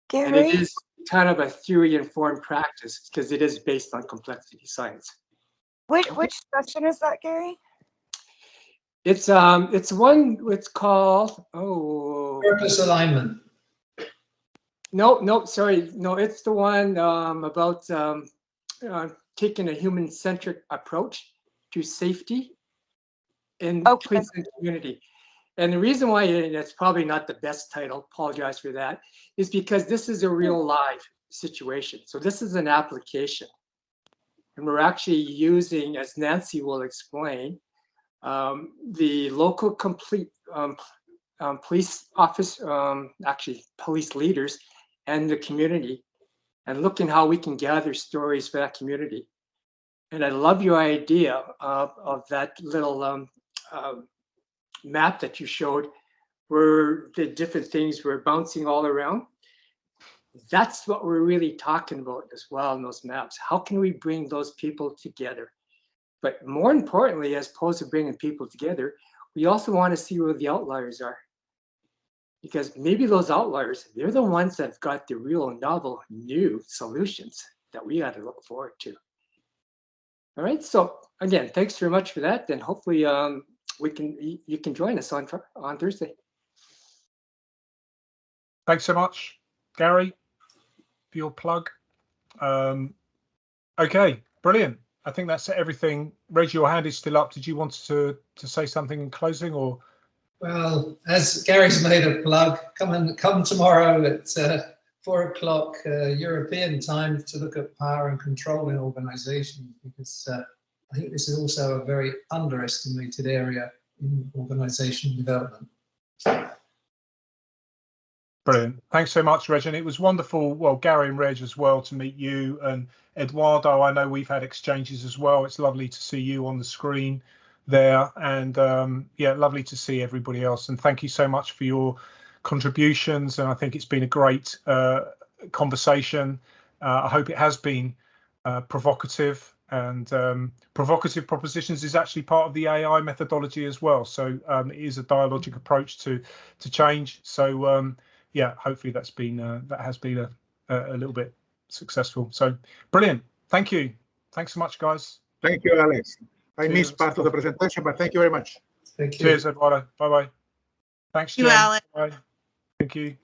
Gary? And it is kind of a theory-informed practice because it is based on complexity science. Which session is that, Gary? It's one. It's called Purpose alignment. No, sorry, no. It's the one about taking a human-centric approach to safety in police and community. And the reason why it's probably not the best title, apologize for that, is because this is a real live situation. So this is an application. And we're actually using, as Nancy will explain, the local police office, actually police leaders and the community, and looking how we can gather stories for that community. And I love your idea of that little map that you showed where the different things were bouncing all around. That's what we're really talking about as well in those maps. How can we bring those people together? But more importantly, as opposed to bringing people together, we also want to see where the outliers are. Because maybe those outliers, they're the ones that have got the real novel new solutions that we got to look forward to. All right, so again, thanks very much for that. And hopefully you can join us on Thursday. Thanks so much, Gary, for your plug. Okay, brilliant. I think that's everything. Reg, your hand is still up. Did you want to say something in closing, or? Well, as Gary's made a plug, come tomorrow at 4 o'clock European time to look at power and control in organizations, because I think this is also a very underestimated area in organizational development. Brilliant. Thanks so much, Reg. And it was wonderful, well, Gary and Reg as well, to meet you. And Eduardo, I know we've had exchanges as well. It's lovely to see you on the screen there. And yeah, lovely to see everybody else. And thank you so much for your contributions. And I think it's been a great conversation. I hope it has been provocative. And provocative propositions is actually part of the AI methodology as well. So it is a dialogic approach to change. So yeah, hopefully that has been a little bit successful. So brilliant. Thank you. Thanks so much, guys. Thank you, Alex. I missed part of the presentation, but thank you very much. Thank you. Cheers, Eduardo. Bye-bye. Thanks, You, Jen. Alex. Bye. Thank you.